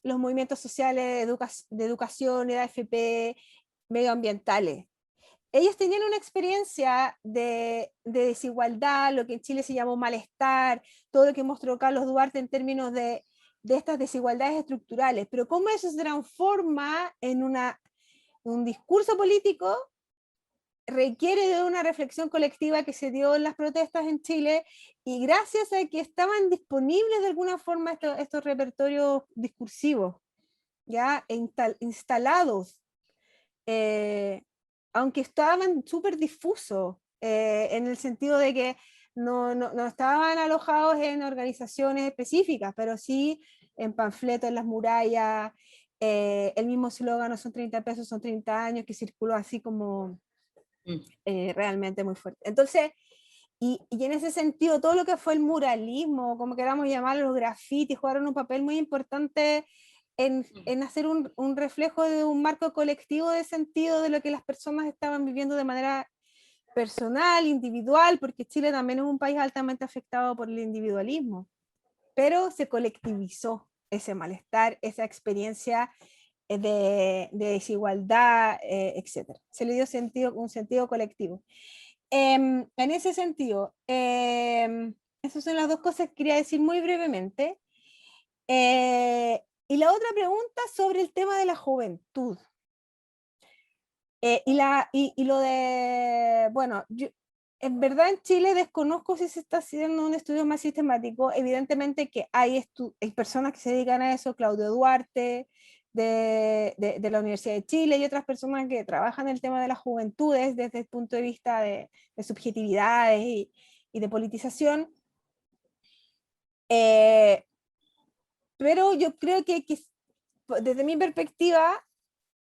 los movimientos sociales de educación, de AFP, medioambientales. Ellos tenían una experiencia de desigualdad, lo que en Chile se llamó malestar, todo lo que mostró Carlos Duarte en términos de estas desigualdades estructurales, pero cómo eso se transforma en un discurso político requiere de una reflexión colectiva que se dio en las protestas en Chile, y gracias a que estaban disponibles de alguna forma estos repertorios discursivos, ya instalados, aunque estaban súper difusos, en el sentido de que no estaban alojados en organizaciones específicas, pero sí en panfletos, en las murallas, el mismo eslogan, no son 30 pesos, son 30 años, que circuló así como realmente muy fuerte. Entonces, y en ese sentido, todo lo que fue el muralismo, como queramos llamarlo, los grafitis, jugaron un papel muy importante en hacer un reflejo de un marco colectivo de sentido de lo que las personas estaban viviendo de manera personal, individual, porque Chile también es un país altamente afectado por el individualismo, pero se colectivizó ese malestar, esa experiencia de desigualdad, etc. Se le dio un sentido colectivo. En ese sentido, esas son las dos cosas que quería decir muy brevemente. Y la otra pregunta sobre el tema de la juventud. Y lo de, bueno, yo, en verdad en Chile desconozco si se está haciendo un estudio más sistemático. Evidentemente que hay personas que se dedican a eso, Claudio Duarte, de la Universidad de Chile, y otras personas que trabajan el tema de las juventudes desde el punto de vista de subjetividades y de politización. Pero yo creo que desde mi perspectiva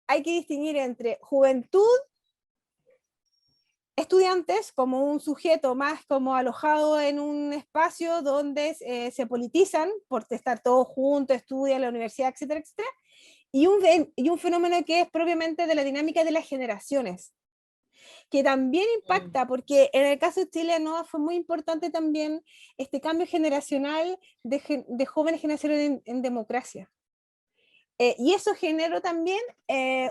hay que distinguir entre juventud, estudiantes como un sujeto más como alojado en un espacio donde se politizan por estar todos juntos, estudian en la universidad, etcétera, etcétera, y un fenómeno que es propiamente de la dinámica de las generaciones, que también impacta, porque en el caso de Chile fue muy importante también este cambio generacional de jóvenes que nacieron en democracia. Y eso generó también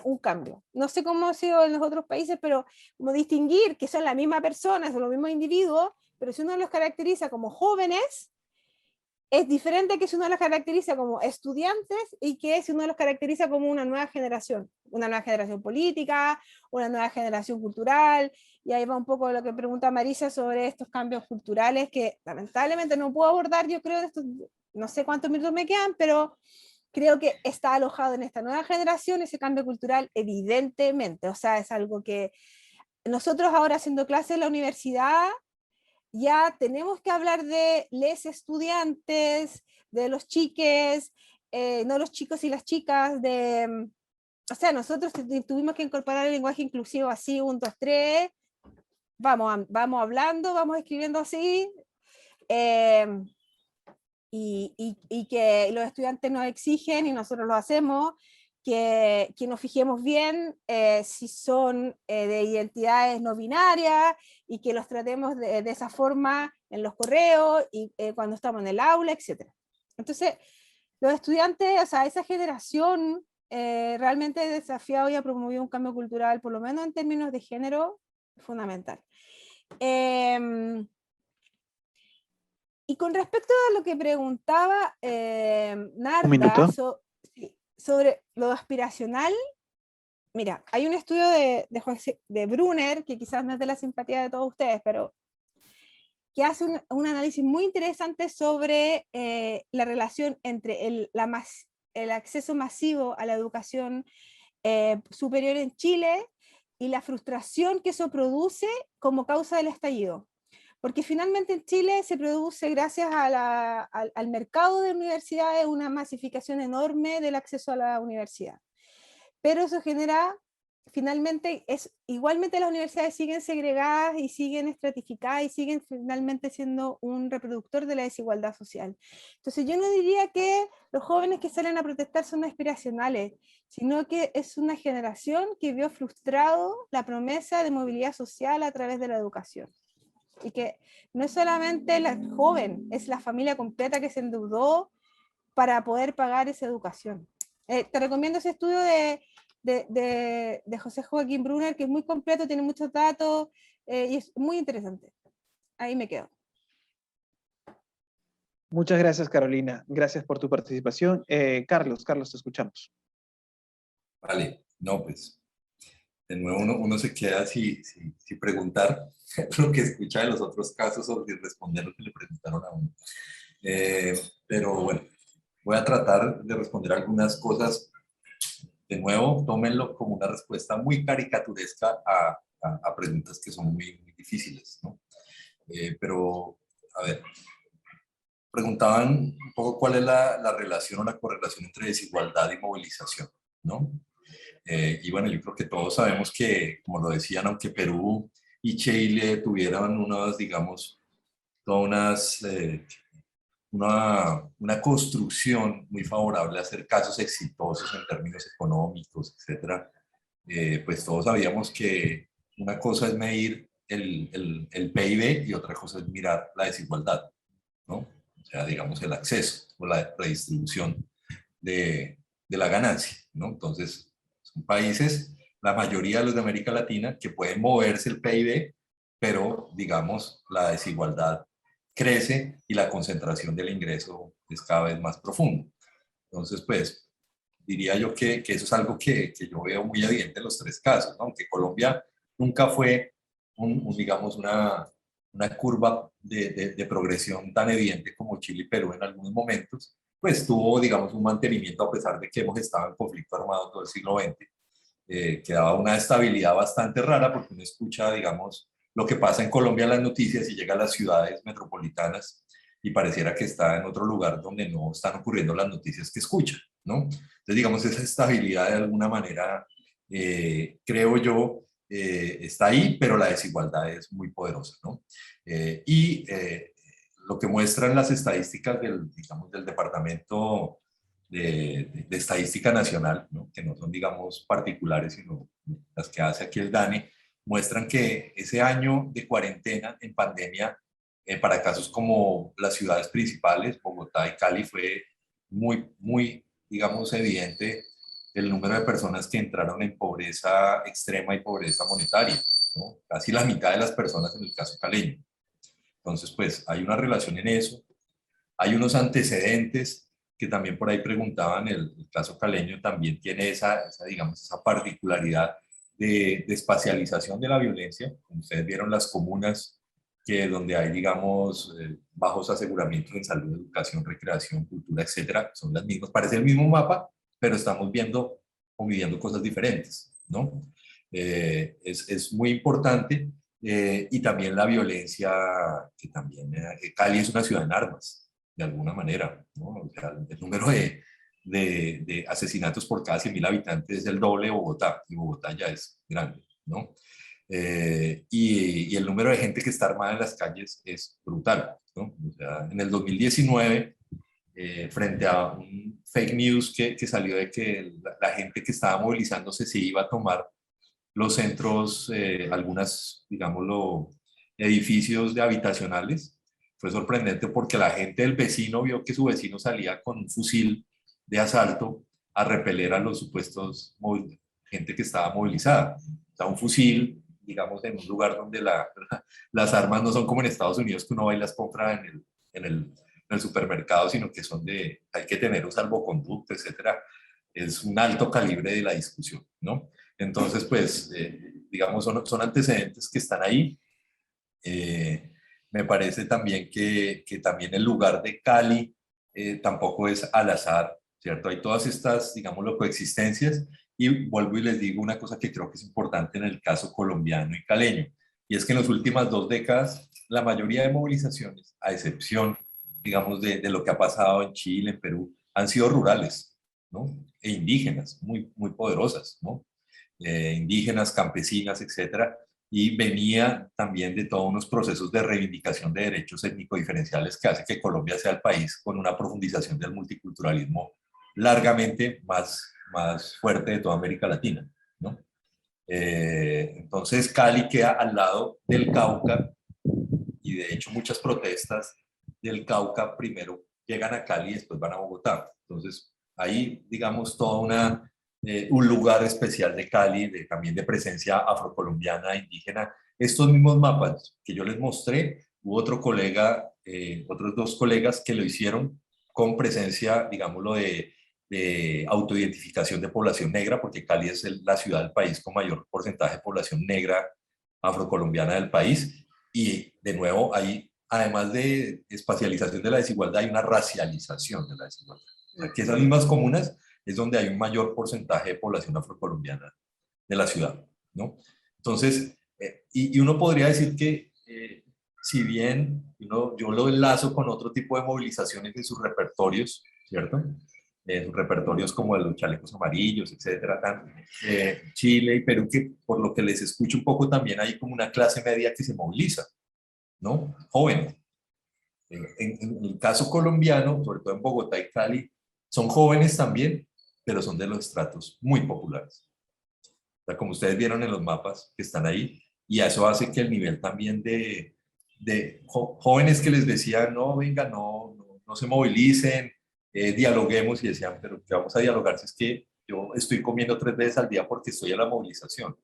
un cambio. No sé cómo ha sido en los otros países, pero como distinguir que son la misma persona, son los mismos individuos, pero si uno los caracteriza como jóvenes, es diferente que si uno los caracteriza como estudiantes y que si uno los caracteriza como una nueva generación política, una nueva generación cultural. Y ahí va un poco lo que pregunta Marisa sobre estos cambios culturales que lamentablemente no puedo abordar, yo creo, no sé cuántos minutos me quedan, pero creo que está alojado en esta nueva generación ese cambio cultural, evidentemente. O sea, es algo que nosotros ahora haciendo clases en la universidad ya tenemos que hablar de les estudiantes, de los chiques, no los chicos y las chicas, o sea, nosotros tuvimos que incorporar el lenguaje inclusivo así, 1, 2, 3, vamos hablando, vamos escribiendo así, y que los estudiantes nos exigen y nosotros lo hacemos, que nos fijemos bien si son de identidades no binarias y que los tratemos de esa forma en los correos y cuando estamos en el aula, etc. Entonces, los estudiantes, o sea, esa generación realmente ha desafiado y ha promovido un cambio cultural, por lo menos en términos de género, fundamental. Y con respecto a lo que preguntaba Narda sobre lo aspiracional, mira, hay un estudio de Brunner, que quizás no es de la simpatía de todos ustedes, pero que hace un análisis muy interesante sobre la relación entre el acceso masivo a la educación superior en Chile y la frustración que eso produce como causa del estallido. Porque finalmente en Chile se produce, gracias a al mercado de universidades, una masificación enorme del acceso a la universidad. Pero eso genera, finalmente, igualmente las universidades siguen segregadas y siguen estratificadas y siguen finalmente siendo un reproductor de la desigualdad social. Entonces yo no diría que los jóvenes que salen a protestar son aspiracionales, sino que es una generación que vio frustrado la promesa de movilidad social a través de la educación. Y que no es solamente la joven, es la familia completa que se endeudó para poder pagar esa educación. Te recomiendo ese estudio de José Joaquín Brunner, que es muy completo, tiene muchos datos y es muy interesante. Ahí me quedo. Muchas gracias, Carolina. Gracias por tu participación. Carlos, te escuchamos. Vale, no, pues de nuevo uno se queda sin preguntar lo que escucha de los otros casos o sin responder lo que le preguntaron a uno. Pero bueno, voy a tratar de responder algunas cosas. De nuevo, tómenlo como una respuesta muy caricaturesca a preguntas que son muy, muy difíciles, ¿no? Pero, a ver, preguntaban un poco cuál es la relación o la correlación entre desigualdad y movilización, ¿no? Y bueno, yo creo que todos sabemos que, como lo decían, aunque Perú y Chile tuvieran unas, digamos, todas una construcción muy favorable a hacer casos exitosos en términos económicos, etcétera, pues todos sabíamos que una cosa es medir el PIB y otra cosa es mirar la desigualdad, ¿no? O sea, digamos, el acceso o la redistribución de la ganancia, ¿no? Entonces, son países, la mayoría de los de América Latina, que pueden moverse el PIB, pero, digamos, la desigualdad crece y la concentración del ingreso es cada vez más profunda. Entonces, pues, diría yo que eso es algo que yo veo muy evidente en los tres casos, ¿no? Aunque Colombia nunca fue, digamos, una curva de progresión tan evidente como Chile y Perú en algunos momentos, pues tuvo, digamos, un mantenimiento a pesar de que hemos estado en conflicto armado todo el siglo XX, que daba una estabilidad bastante rara porque uno escucha, digamos, lo que pasa en Colombia en las noticias y llega a las ciudades metropolitanas y pareciera que está en otro lugar donde no están ocurriendo las noticias que escucha, ¿no? Entonces, digamos, esa estabilidad de alguna manera, creo yo, está ahí, pero la desigualdad es muy poderosa, ¿no? Lo que muestran las estadísticas digamos, del Departamento de Estadística Nacional, ¿no? Que no son, digamos, particulares, sino las que hace aquí el DANE, muestran que ese año de cuarentena en pandemia, para casos como las ciudades principales, Bogotá y Cali, fue muy, muy, digamos, evidente el número de personas que entraron en pobreza extrema y pobreza monetaria, ¿no? Casi la mitad de las personas en el caso caleño. Entonces, pues hay una relación en eso. Hay unos antecedentes que también por ahí preguntaban, el caso caleño también tiene digamos, esa particularidad de espacialización de la violencia. Como ustedes vieron, las comunas donde hay, digamos, bajos aseguramientos en salud, educación, recreación, cultura, etcétera, son las mismas, parece el mismo mapa, pero estamos viendo o midiendo cosas diferentes, ¿no? Es muy importante. Y también la violencia, que también Cali es una ciudad en armas, de alguna manera, ¿no? O sea, el número de asesinatos por cada 100.000 habitantes es el doble de Bogotá, y Bogotá ya es grande, ¿no? Y el número de gente que está armada en las calles es brutal, ¿no? O sea, en el 2019, frente a un fake news que salió de que la gente que estaba movilizándose se iba a tomar los centros, algunas, digámoslo, edificios de habitacionales. Fue sorprendente porque la gente del vecino vio que su vecino salía con un fusil de asalto a repeler a los supuestos gente que estaba movilizada. O sea, un fusil, digamos, en un lugar donde las armas no son como en Estados Unidos, que uno va y las compra en el supermercado, sino que son hay que tener un salvoconducto, etcétera. Es un alto calibre de la discusión, ¿no? Entonces, pues, digamos, son antecedentes que están ahí. Me parece también que también el lugar de Cali tampoco es al azar, ¿cierto? Hay todas estas, digamos, coexistencias, y vuelvo y les digo una cosa que creo que es importante en el caso colombiano y caleño, y es que en las últimas 2 décadas la mayoría de movilizaciones, a excepción, digamos, de lo que ha pasado en Chile, en Perú, han sido rurales, ¿no? E indígenas, muy, muy poderosas, ¿no? Indígenas, campesinas, etcétera, y venía también de todos unos procesos de reivindicación de derechos étnico-diferenciales que hace que Colombia sea el país con una profundización del multiculturalismo largamente más fuerte de toda América Latina, ¿no? Entonces Cali queda al lado del Cauca, y de hecho muchas protestas del Cauca primero llegan a Cali y después van a Bogotá. Entonces ahí, digamos, un lugar especial de Cali, también de presencia afrocolombiana, indígena. Estos mismos mapas que yo les mostré, hubo otros 2 colegas que lo hicieron con presencia, digámoslo, de autoidentificación de población negra, porque Cali es la ciudad del país con mayor porcentaje de población negra afrocolombiana del país. Y de nuevo, ahí, además de espacialización de la desigualdad, hay una racialización de la desigualdad. O sea, que esas mismas comunas es donde hay un mayor porcentaje de población afrocolombiana de la ciudad, ¿no? Entonces, y uno podría decir que, si bien yo lo enlazo con otro tipo de movilizaciones de sus repertorios, ¿cierto? Sus repertorios como de los chalecos amarillos, etcétera, Chile y Perú, que por lo que les escucho un poco también hay como una clase media que se moviliza, ¿no? Jóvenes. En el caso colombiano, sobre todo en Bogotá y Cali, son jóvenes también, pero son de los estratos muy populares. O sea, como ustedes vieron en los mapas que están ahí, y eso hace que el nivel también de jóvenes que les decían, no, venga, no se movilicen, dialoguemos, y decían, pero ¿qué vamos a dialogar si es que yo estoy comiendo 3 veces al día porque estoy en la movilización?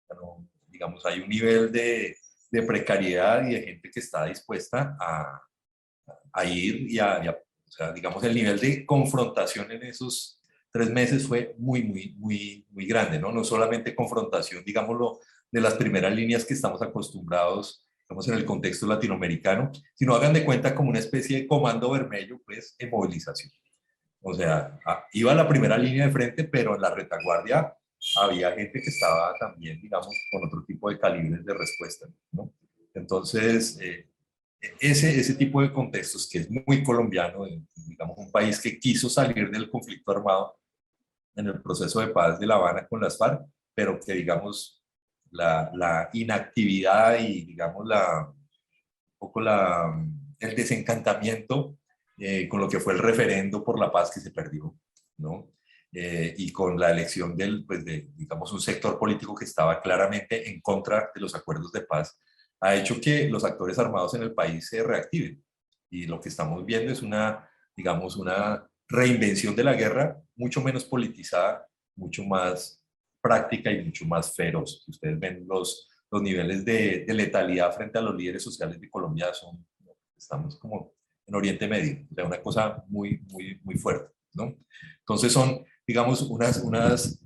Bueno, digamos, hay un nivel de precariedad y de gente que está dispuesta a ir o sea, digamos, el nivel de confrontación en esos 3 meses fue muy grande, ¿no? No solamente confrontación, digámoslo, de las primeras líneas que estamos acostumbrados, digamos, en el contexto latinoamericano, sino hagan de cuenta como una especie de comando vermelho, pues, en movilización. O sea, iba a la primera línea de frente, pero en la retaguardia había gente que estaba también, digamos, con otro tipo de calibres de respuesta, ¿no? Entonces, ese tipo de contextos que es muy colombiano, digamos, un país que quiso salir del conflicto armado en el proceso de paz de La Habana con las FARC, pero que, digamos, la inactividad y, digamos, un poco el desencantamiento con lo que fue el referendo por la paz que se perdió, ¿no? Y con la elección digamos, un sector político que estaba claramente en contra de los acuerdos de paz, ha hecho que los actores armados en el país se reactiven. Y lo que estamos viendo es digamos, una reinvención de la guerra mucho menos politizada, mucho más práctica y mucho más feroz. Ustedes ven los niveles de letalidad frente a los líderes sociales de Colombia, estamos como en Oriente Medio, o sea, una cosa muy fuerte, ¿no? Entonces son, digamos, unas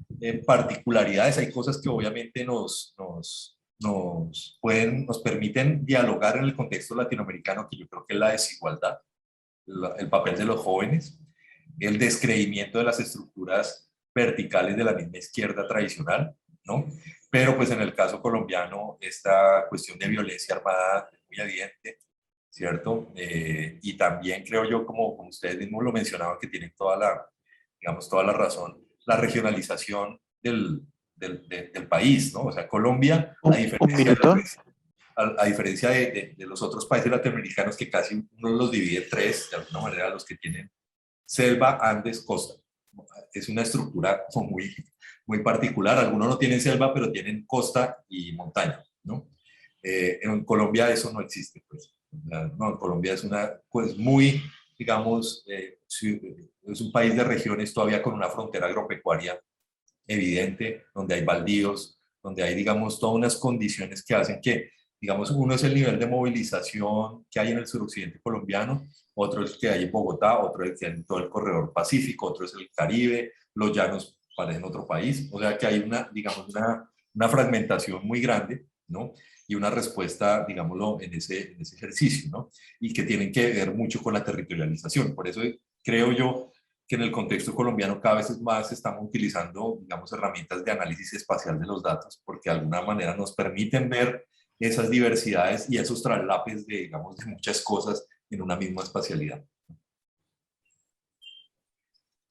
particularidades, hay cosas que obviamente nos permiten dialogar en el contexto latinoamericano, que yo creo que es la desigualdad, el papel de los jóvenes, el descreimiento de las estructuras verticales de la misma izquierda tradicional, ¿no? Pero pues en el caso colombiano esta cuestión de violencia armada es muy evidente, ¿cierto? Y también creo yo, como ustedes mismos lo mencionaban, que tienen digamos, toda la razón, la regionalización del país, ¿no? O sea, Colombia, a diferencia de los otros países latinoamericanos que casi uno los divide en 3, de alguna manera, los que tienen selva, Andes, costa. Es una estructura muy particular. Algunos no tienen selva, pero tienen costa y montaña, ¿no? En Colombia eso no existe, pues. No, Colombia es pues muy, digamos, es un país de regiones todavía con una frontera agropecuaria evidente, donde hay baldíos, donde hay, digamos, todas unas condiciones que hacen que, digamos, uno es el nivel de movilización que hay en el suroccidente colombiano, otro es el que hay en Bogotá, otro es el que hay en todo el corredor pacífico, otro es el Caribe, los llanos aparece en otro país. O sea que hay digamos, una fragmentación muy grande, ¿no? Y una respuesta, digámoslo, en ese ejercicio, ¿no? Y que tienen que ver mucho con la territorialización. Por eso creo yo que en el contexto colombiano cada vez más estamos utilizando, digamos, herramientas de análisis espacial de los datos, porque de alguna manera nos permiten ver esas diversidades y esos traslapes de, digamos, de muchas cosas en una misma espacialidad.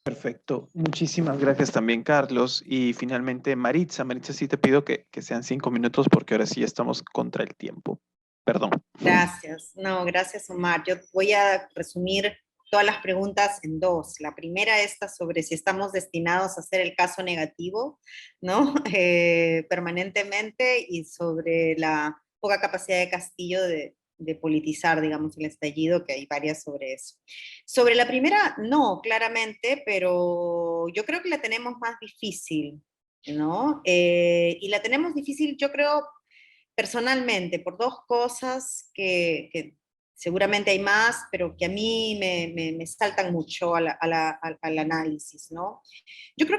Perfecto. Muchísimas gracias también, Carlos. Y finalmente, Maritza. Maritza, sí te pido que sean 5 minutos porque ahora sí estamos contra el tiempo. Perdón. Gracias. No, gracias, Omar. Yo voy a resumir todas las preguntas en dos. La primera, esta sobre si estamos destinados a hacer el caso negativo, ¿no? Permanentemente, y sobre la poca capacidad de Castillo de politizar, digamos, el estallido, que hay varias sobre eso. Sobre la primera, no, claramente, pero yo creo que la tenemos más difícil, ¿no? Y la tenemos difícil, yo creo, personalmente, por dos cosas que seguramente hay más, pero que a mí me saltan mucho al análisis, ¿no? Yo creo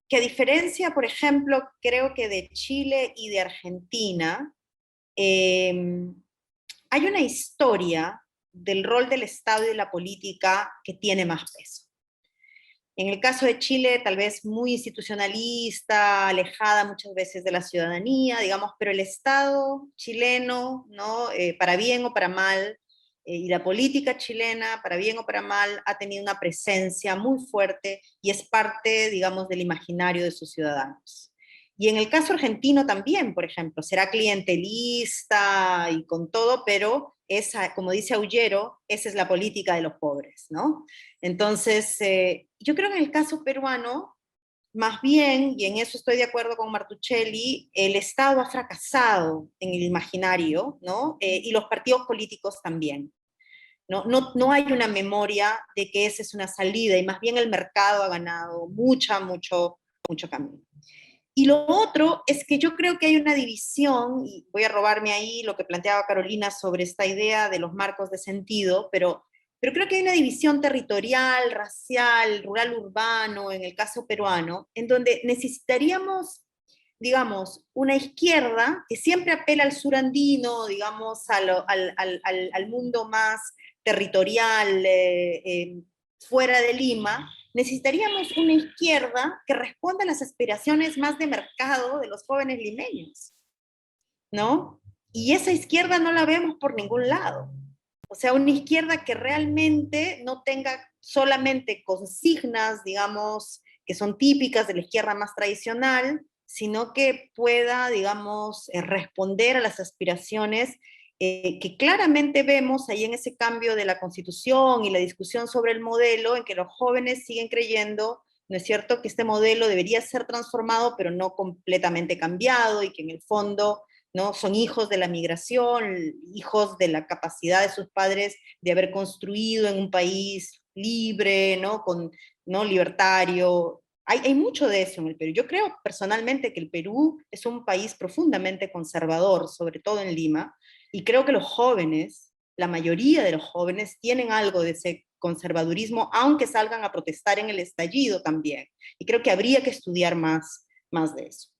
que a diferencia, por ejemplo, creo que de Chile y de Argentina, hay una historia del rol del Estado y de la política que tiene más peso. En el caso de Chile, tal vez muy institucionalista, alejada muchas veces de la ciudadanía, digamos, pero el Estado chileno, ¿no? Para bien o para mal, y la política chilena, para bien o para mal, ha tenido una presencia muy fuerte y es parte, digamos, del imaginario de sus ciudadanos. Y en el caso argentino también, por ejemplo, será clientelista y con todo, pero esa, como dice Aullero, esa es la política de los pobres, ¿no? Entonces, yo creo que en el caso peruano, más bien, y en eso estoy de acuerdo con Martuchelli, el Estado ha fracasado en el imaginario, ¿no? Y los partidos políticos también. No hay una memoria de que esa es una salida, y más bien el mercado ha ganado mucho camino. Y lo otro es que yo creo que hay una división, y voy a robarme ahí lo que planteaba Carolina sobre esta idea de los marcos de sentido, pero creo que hay una división territorial, racial, rural-urbano, en el caso peruano, en donde necesitaríamos, digamos, una izquierda que siempre apela al sur andino, digamos, al mundo más territorial, fuera de Lima. Necesitaríamos una izquierda que responda a las aspiraciones más de mercado de los jóvenes limeños, ¿no? Y esa izquierda no la vemos por ningún lado. O sea, una izquierda que realmente no tenga solamente consignas, digamos, que son típicas de la izquierda más tradicional, sino que pueda, digamos, responder a las aspiraciones que claramente vemos ahí en ese cambio de la Constitución y la discusión sobre el modelo, en que los jóvenes siguen creyendo, ¿no es cierto?, que este modelo debería ser transformado, pero no completamente cambiado, y que en el fondo, ¿no?, son hijos de la migración, hijos de la capacidad de sus padres de haber construido en un país libre, ¿no?, libertario. Hay mucho de eso en el Perú. Yo creo personalmente que el Perú es un país profundamente conservador, sobre todo en Lima, y creo que los jóvenes, la mayoría de los jóvenes, tienen algo de ese conservadurismo, aunque salgan a protestar en el estallido también. Y creo que habría que estudiar más de eso.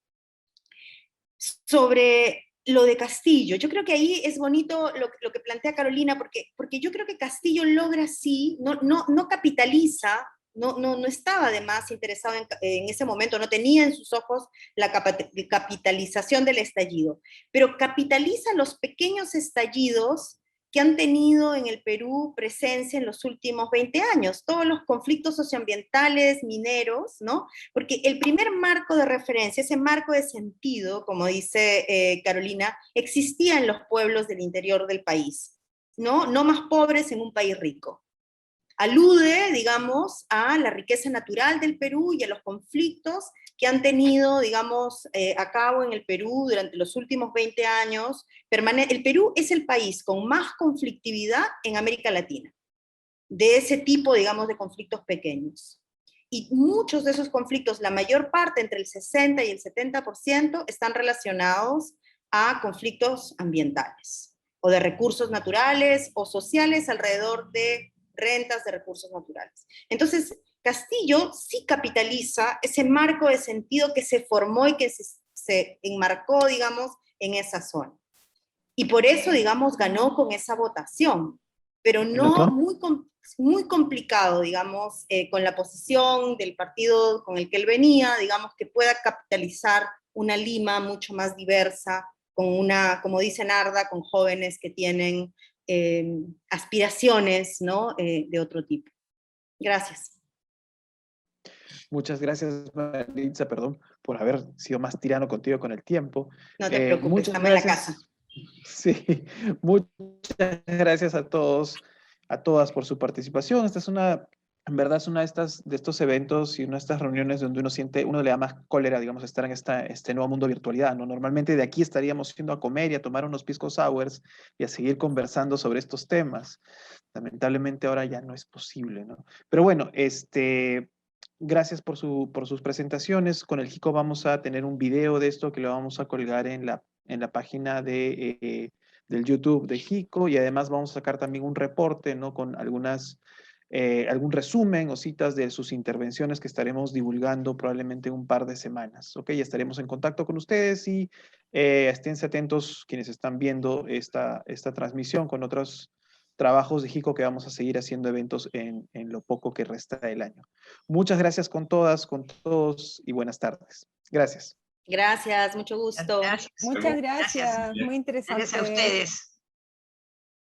Sobre lo de Castillo, yo creo que ahí es bonito lo que plantea Carolina, porque yo creo que Castillo logra sí, no capitaliza, no estaba además interesado en ese momento, no tenía en sus ojos la capitalización del estallido, pero capitaliza los pequeños estallidos que han tenido en el Perú presencia en los últimos 20 años, todos los conflictos socioambientales, mineros, ¿no? Porque el primer marco de referencia, ese marco de sentido, como dice Carolina, existía en los pueblos del interior del país, ¿no? No más pobres en un país rico. Alude, digamos, a la riqueza natural del Perú y a los conflictos que han tenido, digamos, a cabo en el Perú durante los últimos 20 años. El Perú es el país con más conflictividad en América Latina, de ese tipo, digamos, de conflictos pequeños. Y muchos de esos conflictos, la mayor parte, entre el 60 y el 70%, están relacionados a conflictos ambientales, o de recursos naturales o sociales alrededor de rentas de recursos naturales. Entonces, Castillo sí capitaliza ese marco de sentido que se formó y que se enmarcó, digamos, en esa zona. Y por eso, digamos, ganó con esa votación, pero no muy complicado, digamos, con la posición del partido con el que él venía, digamos, que pueda capitalizar una Lima mucho más diversa, con una, como dice Narda, con jóvenes que tienen aspiraciones, ¿no? De otro tipo. Gracias. Muchas gracias, Maritza, perdón por haber sido más tirano contigo con el tiempo. No te preocupes, muchas estamos gracias. en la casa. Sí, muchas gracias a todos, a todas por su participación. Esta es una, en verdad es una de estos eventos y una de estas reuniones donde uno le da más cólera, digamos, estar en este nuevo mundo de virtualidad, ¿no? Normalmente de aquí estaríamos yendo a comer y a tomar unos pisco sours y a seguir conversando sobre estos temas. Lamentablemente ahora ya no es posible, ¿no? Pero bueno, gracias por sus presentaciones. Con el JICO vamos a tener un video de esto que lo vamos a colgar en la página del YouTube de JICO, y además vamos a sacar también un reporte, ¿no? Con algún resumen o citas de sus intervenciones que estaremos divulgando probablemente en un par de semanas. ¿Ok? Ya estaremos en contacto con ustedes y esténse atentos quienes están viendo esta transmisión con otros trabajos de JICO que vamos a seguir haciendo eventos en lo poco que resta del año. Muchas gracias con todas, con todos y buenas tardes. Gracias. Gracias, mucho gusto. Gracias. Muchas gracias, muy interesante. Gracias a ustedes.